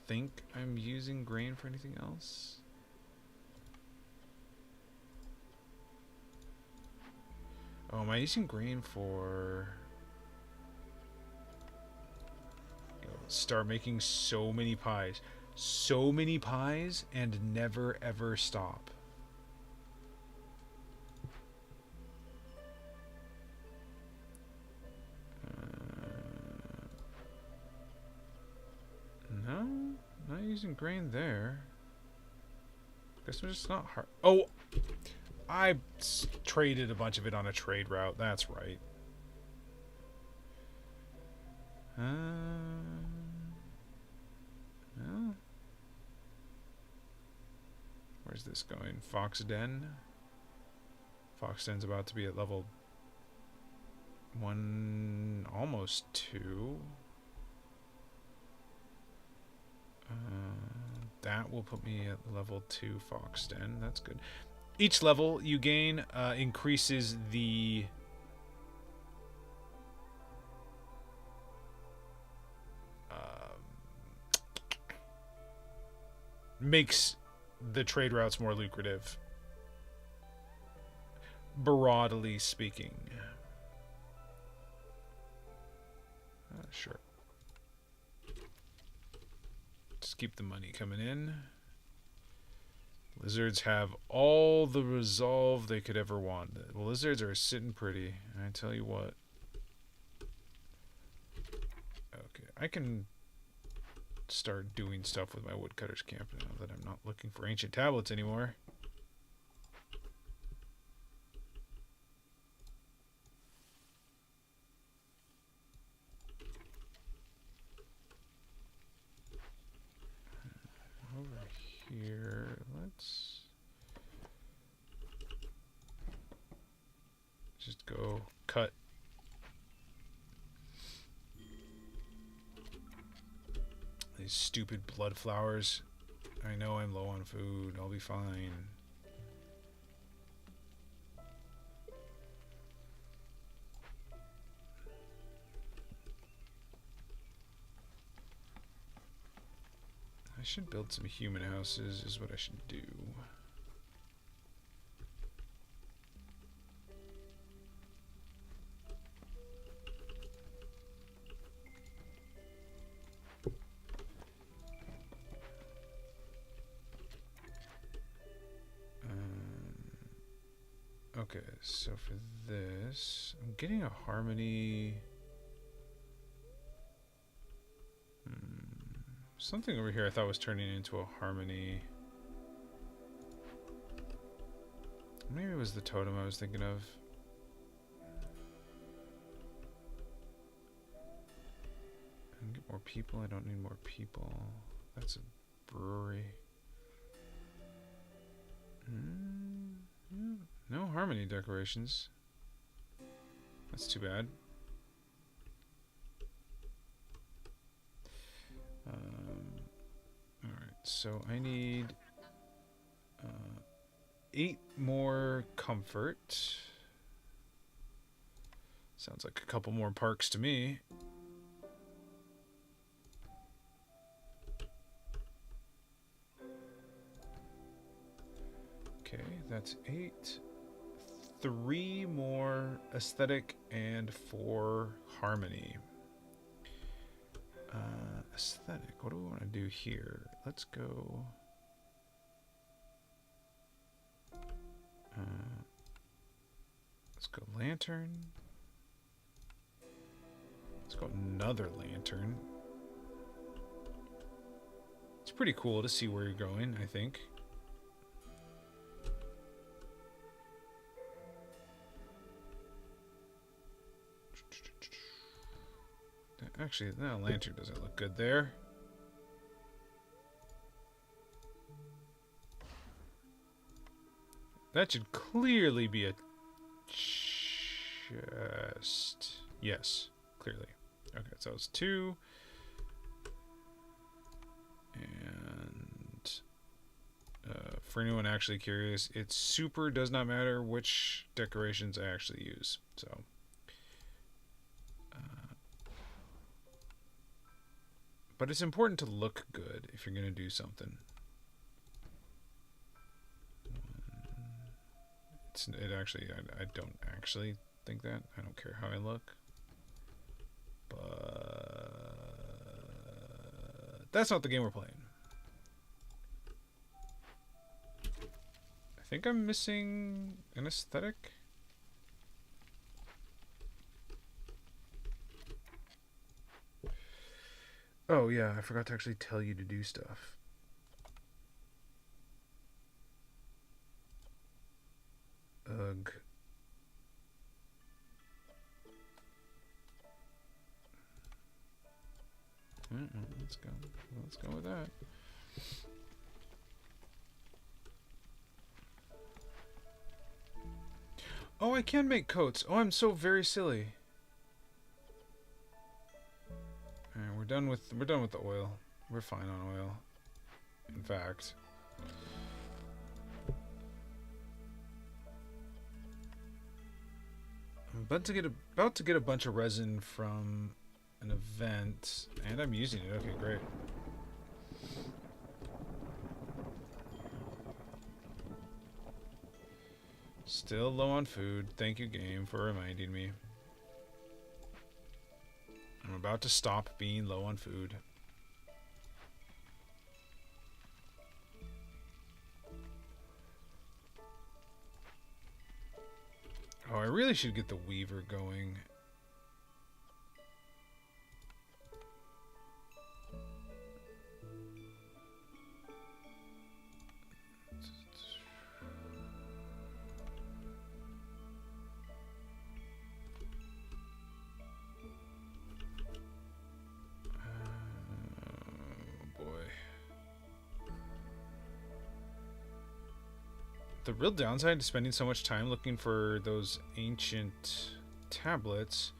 think I'm using grain for anything else. Oh, am I using grain for... Start making so many pies. So many pies and never ever stop. No, not using grain there. Guess I'm just not hard. Oh, I traded a bunch of it on a trade route. That's right. Well, where's this going? Fox Den. Fox Den's about to be at level 1, almost 2. That will put me at level 2 Fox Den. That's good. Each level you gain increases the makes the trade routes more lucrative, broadly speaking. Sure. Just keep the money coming in. Lizards have all the resolve they could ever want. The lizards are sitting pretty, I tell you what. Okay, I can start doing stuff with my woodcutter's camp now that I'm not looking for ancient tablets anymore. Over here, let's just go cut. These stupid blood flowers. I know I'm low on food. I'll be fine. I should build some human houses, is what I should do. Okay, so for this, I'm getting a harmony. Something over here I thought was turning into a harmony. Maybe it was the totem I was thinking of. I get more people. I don't need more people. That's a brewery. Yeah, no harmony decorations. That's too bad. Alright, so I need 8 more comfort. Sounds like a couple more parks to me. Okay, that's 8. 3 more aesthetic and 4 harmony. Aesthetic, what do we want to do here? Let's go... let's go lantern. Let's go another lantern. It's pretty cool to see where you're going, I think. Actually, that lantern doesn't look good there. That should clearly be a chest. Yes, clearly. Okay, so it's 2. And for anyone actually curious, it super does not matter which decorations I actually use. So, but it's important to look good if you're going to do something. It actually, I don't actually think that. I don't care how I look. But that's not the game we're playing. I think I'm missing an aesthetic. Oh yeah, I forgot to actually tell you to do stuff. Ugh. Let's go. Let's go with that. Oh, I can make coats. Oh, I'm so very silly. Alright, we're done with the oil. We're fine on oil. In fact. I'm about to get a bunch of resin from an event, and I'm using it. Okay, great. Still low on food. Thank you, game, for reminding me. I'm about to stop being low on food. Oh, I really should get the weaver going. The real downside to spending so much time looking for those ancient tablets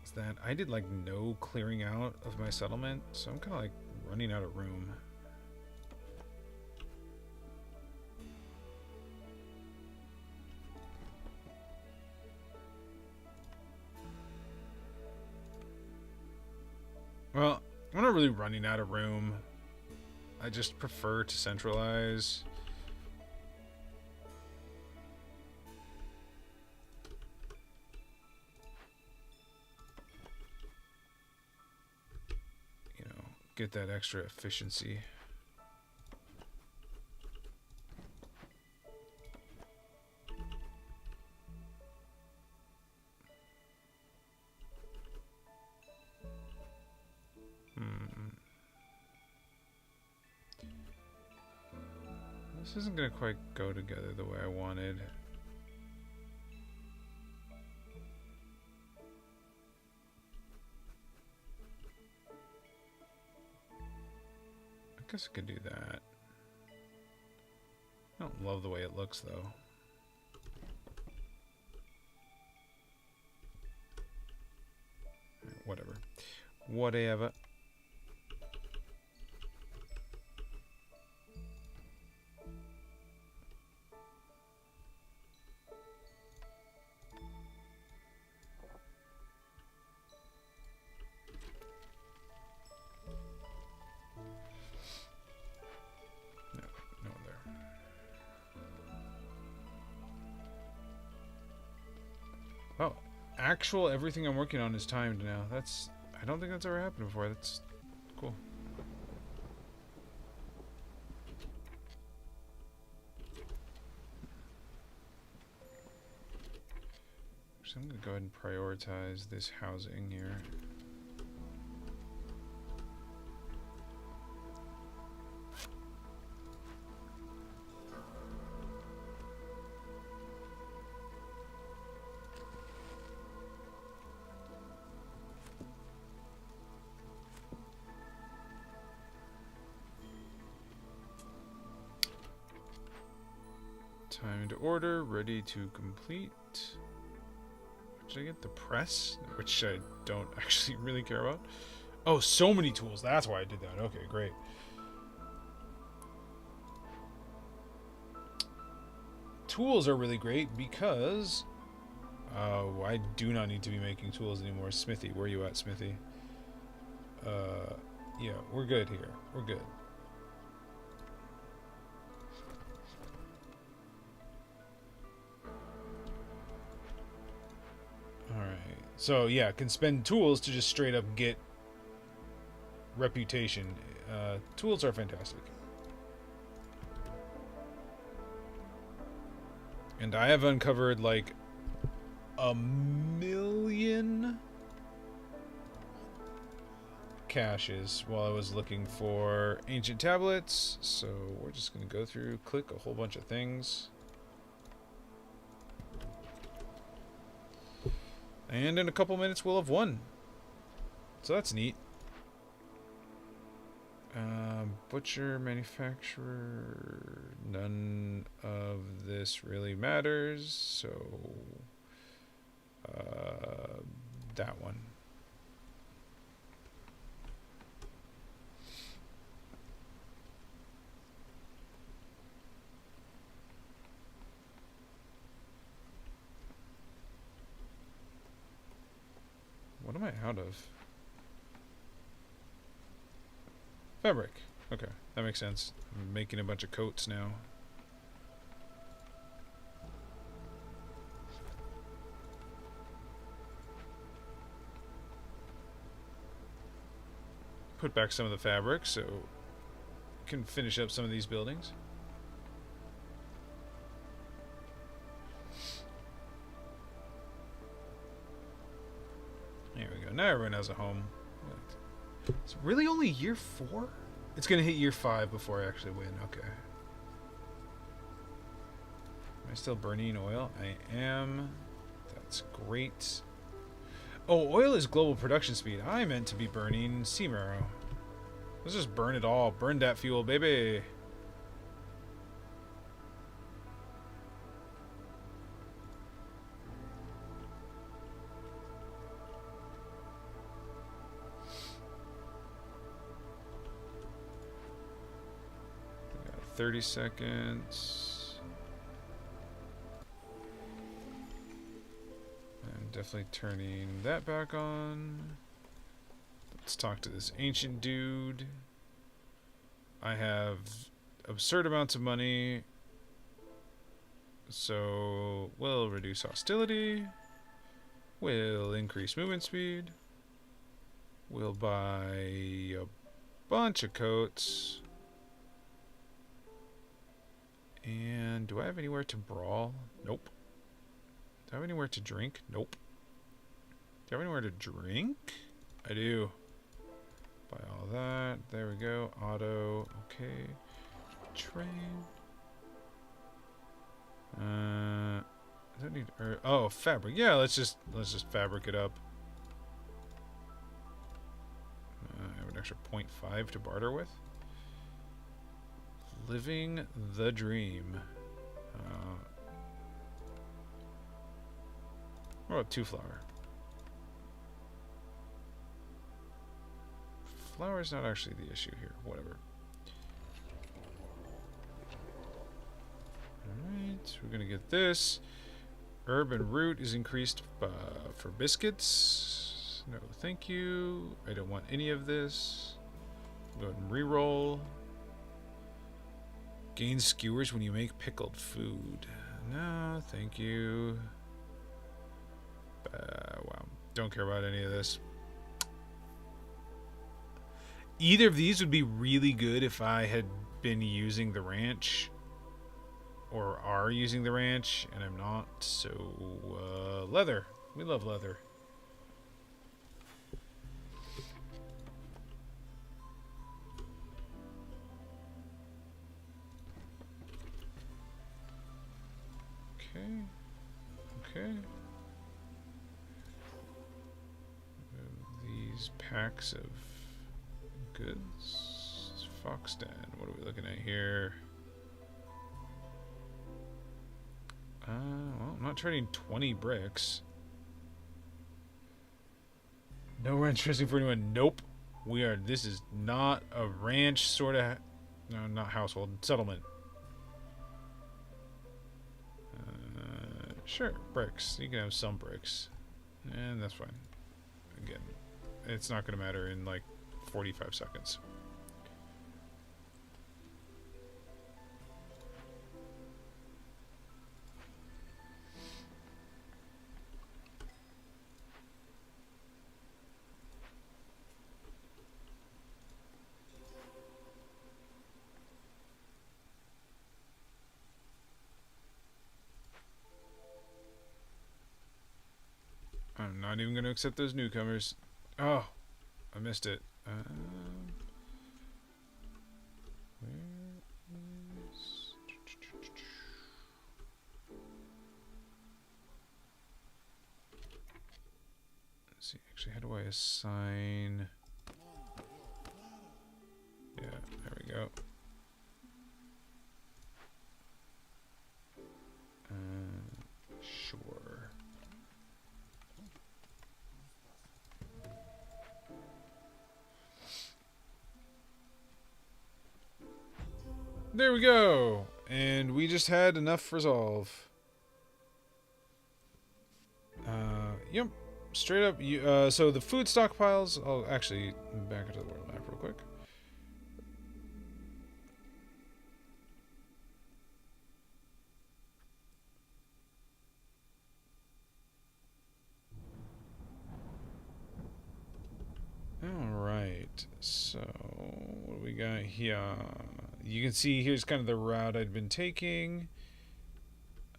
is that I did like no clearing out of my settlement, so I'm kind of like running out of room. Well, I'm not really running out of room. I just prefer to centralize. You know, get that extra efficiency. This isn't going to quite go together the way I wanted. I guess I could do that. I don't love the way it looks, though. Whatever. Whatever. Oh, actual everything I'm working on is timed now. That's... I don't think that's ever happened before. That's cool. So I'm going to go ahead and prioritize this housing here. Time to order, ready to complete. Did I get the press? Which I don't actually really care about. Oh, so many tools. That's why I did that. Okay, great. Tools are really great because I do not need to be making tools anymore. Smithy, where are you at, Smithy? Yeah, we're good here. We're good. Alright. So, yeah, can spend tools to just straight up get reputation. Tools are fantastic. And I have uncovered, like, 1,000,000 caches while I was looking for ancient tablets. So, we're just going to go through, click a whole bunch of things. And in a couple minutes, we'll have won. So that's neat. Butcher, manufacturer, none of this really matters. So, that one. What am I out of? Fabric. Okay, that makes sense. I'm making a bunch of coats now. Put back some of the fabric so we can finish up some of these buildings. There we go. Now everyone has a home. It's really only year 4? It's going to hit year 5 before I actually win. Okay. Am I still burning oil? I am. That's great. Oh, oil is global production speed. I meant to be burning sea marrow. Let's just burn it all. Burn that fuel, baby. 30 seconds. I'm definitely turning that back on. Let's talk to this ancient dude. I have absurd amounts of money, so we'll reduce hostility. We'll increase movement speed. We'll buy a bunch of coats. And do I have anywhere to brawl? Nope. Do I have anywhere to drink? Nope. Do I have anywhere to drink? I do. Buy all that. There we go. Auto. Okay. Trade. I don't need. Oh, fabric. Yeah, let's just fabric it up. I have an extra 0.5 to barter with. Living the dream. What about 2 flour? Flour is not actually the issue here. Whatever. Alright, we're gonna get this. Herb and root is increased for biscuits. No, thank you. I don't want any of this. Go ahead and re-roll. Gain skewers when you make pickled food. No, thank you. Wow, don't care about any of this. Either of these would be really good if I had been using the ranch. Or are using the ranch, and I'm not. So, leather. We love leather. Okay. Okay. These packs of goods. Fox Den. What are we looking at here? Well, I'm not trading 20 bricks. No ranch dressing for anyone. Nope. We are. This is not a ranch sort of. No, not household. Settlement. Sure, bricks. You can have some bricks. And that's fine. Again, it's not going to matter in like 45 seconds. I'm not even going to accept those newcomers. Oh, I missed it. Where is... Let's see, actually, how do I assign... Yeah, there we go. Sure. There we go. And we just had enough resolve. Yep. Straight up. So the food stockpiles... I'll actually back into the world map real quick. Alright. So, what do we got here? You can see here's kind of the route I'd been taking.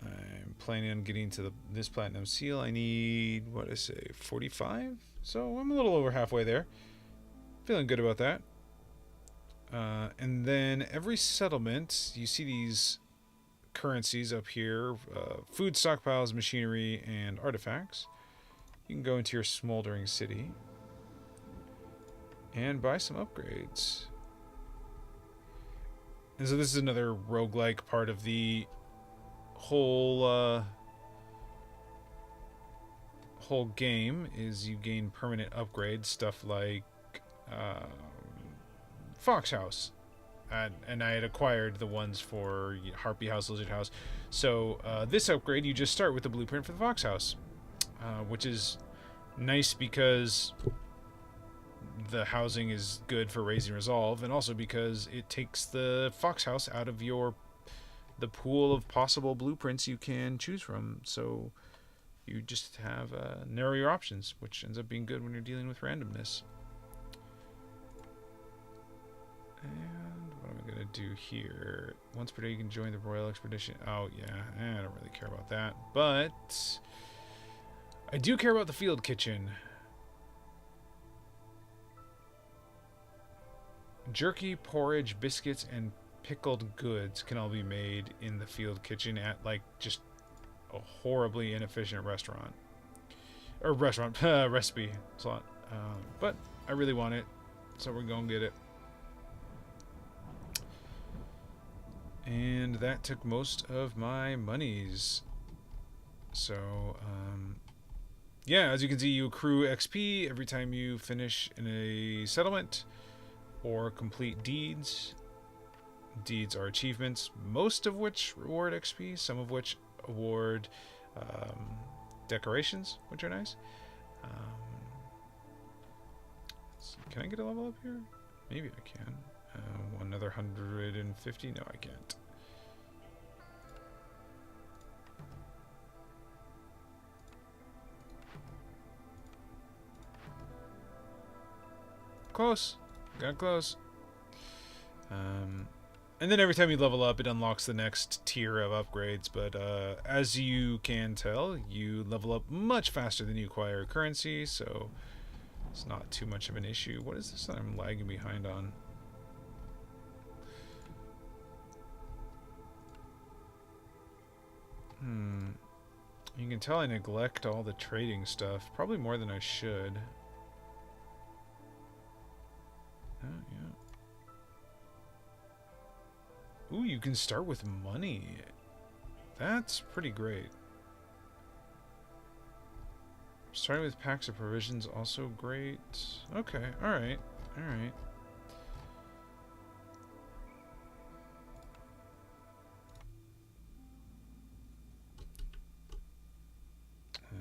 I'm planning on getting to this platinum seal. I need, what did I say, 45? So I'm a little over halfway there. Feeling good about that. And then every settlement, you see these currencies up here. Food stockpiles, machinery, and artifacts. You can go into your smoldering city and buy some upgrades. And so this is another roguelike part of the whole whole game, is you gain permanent upgrades, stuff like Fox House. and I had acquired the ones for Harpy House, Lizard House. So this upgrade, you just start with the blueprint for the Fox House, which is nice because the housing is good for raising resolve, and also because it takes the Fox House out of the pool of possible blueprints you can choose from. So you just have narrow your options, which ends up being good when you're dealing with randomness. And what am I going to do here? Once per day you can join the Royal Expedition. Oh, yeah. I don't really care about that. But I do care about the field kitchen. Jerky, porridge, biscuits, and pickled goods can all be made in the field kitchen at, like, just a horribly inefficient restaurant. Or recipe slot. But I really want it, so we're going to get it. And that took most of my monies. So, yeah, as you can see, you accrue XP every time you finish in a settlement or complete deeds. Deeds are achievements, most of which reward XP, some of which award decorations, which are nice. Can I get a level up here? Maybe I can. Another 150? No, I can't. Close. Got close. And then every time you level up, it unlocks the next tier of upgrades. But as you can tell, you level up much faster than you acquire currency, so it's not too much of an issue. What is this that I'm lagging behind on? You can tell I neglect all the trading stuff. Probably more than I should. Oh, yeah. Ooh, you can start with money. That's pretty great. Starting with packs of provisions, also great. Okay, alright. Alright.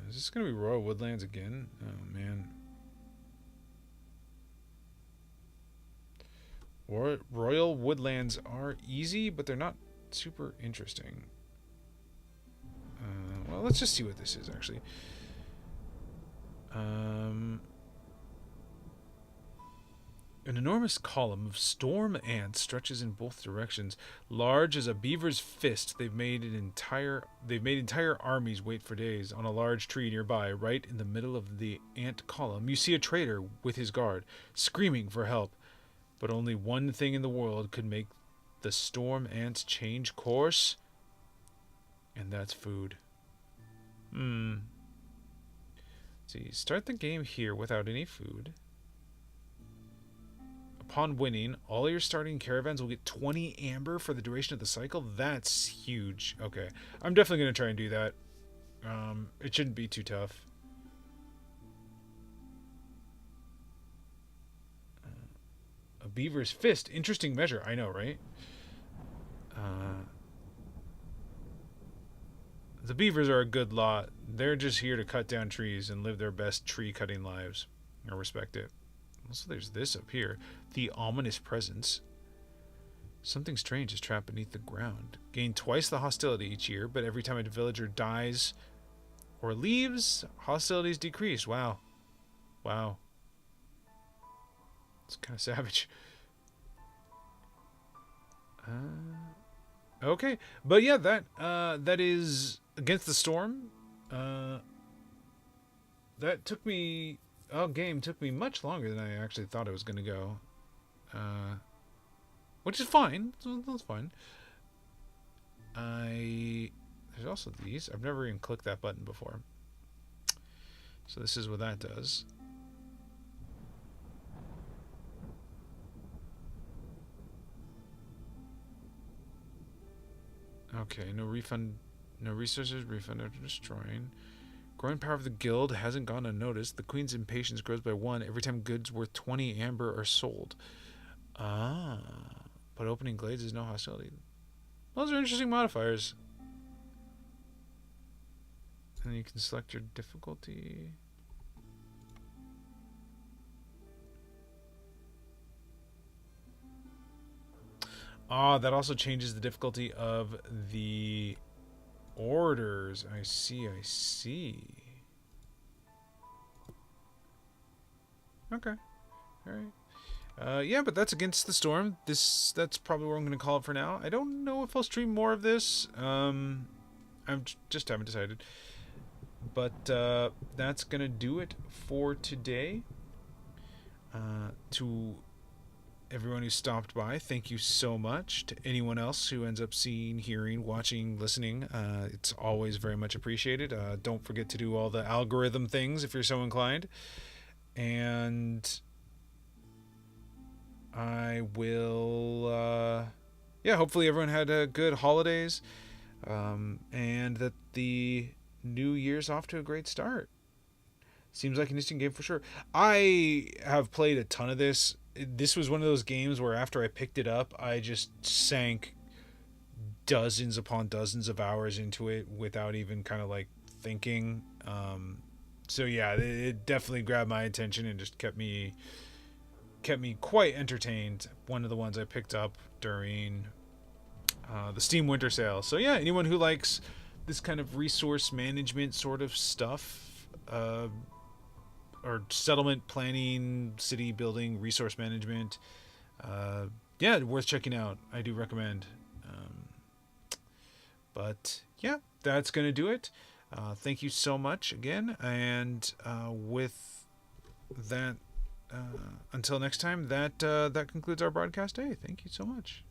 Is this going to be Royal Woodlands again? Oh, man. Royal Woodlands are easy, but they're not super interesting. Well, let's just see what this is, actually. An enormous column of storm ants stretches in both directions, large as a beaver's fist. They've made entire armies wait for days. On a large tree nearby, right in the middle of the ant column, you see a trader with his guard, screaming for help. But only one thing in the world could make the storm ants change course, and that's food. See, start the game here without any food. Upon winning, all your starting caravans will get 20 amber for the duration of the cycle. That's huge. Okay, I'm definitely going to try and do that. It shouldn't be too tough. A beaver's fist. Interesting measure. I know, right? The beavers are a good lot. They're just here to cut down trees and live their best tree-cutting lives. I respect it. Also, there's this up here. The ominous presence. Something strange is trapped beneath the ground. Gain twice the hostility each year, but every time a villager dies or leaves, hostilities decrease. Wow. Wow. It's kind of savage. Okay. But yeah, that is Against the Storm. That took me... game took me much longer than I actually thought it was going to go. Which is fine. That's fine. There's also these. I've never even clicked that button before. So this is what that does. Okay, no refund, no resources, refund after destroying. Growing power of the guild hasn't gone unnoticed. The queen's impatience grows by 1 every time goods worth 20 amber are sold. but opening glades is no hostility. Those are interesting modifiers. And you can select your difficulty. That also changes the difficulty of the orders. I see. Okay. Alright. Yeah, but that's Against the Storm. That's probably where I'm going to call it for now. I don't know if I'll stream more of this. I just haven't decided. But that's going to do it for today. To everyone who stopped by, thank you so much. To anyone else who ends up seeing, hearing, watching, listening, it's always very much appreciated. Don't forget to do all the algorithm things if you're so inclined. And I will, hopefully everyone had a good holidays, and that the new year's off to a great start. Seems like an interesting game for sure. I have played a ton of this. This was one of those games where after I picked it up, I just sank dozens upon dozens of hours into it without even kind of like thinking. So yeah, it definitely grabbed my attention and just kept me quite entertained. One of the ones I picked up during the Steam Winter Sale. So yeah, anyone who likes this kind of resource management sort of stuff, or settlement planning, city building, resource management, worth checking out. I do recommend. But yeah, that's gonna do it. Thank you so much again, and with that, until next time, that concludes our broadcast day. Thank you so much.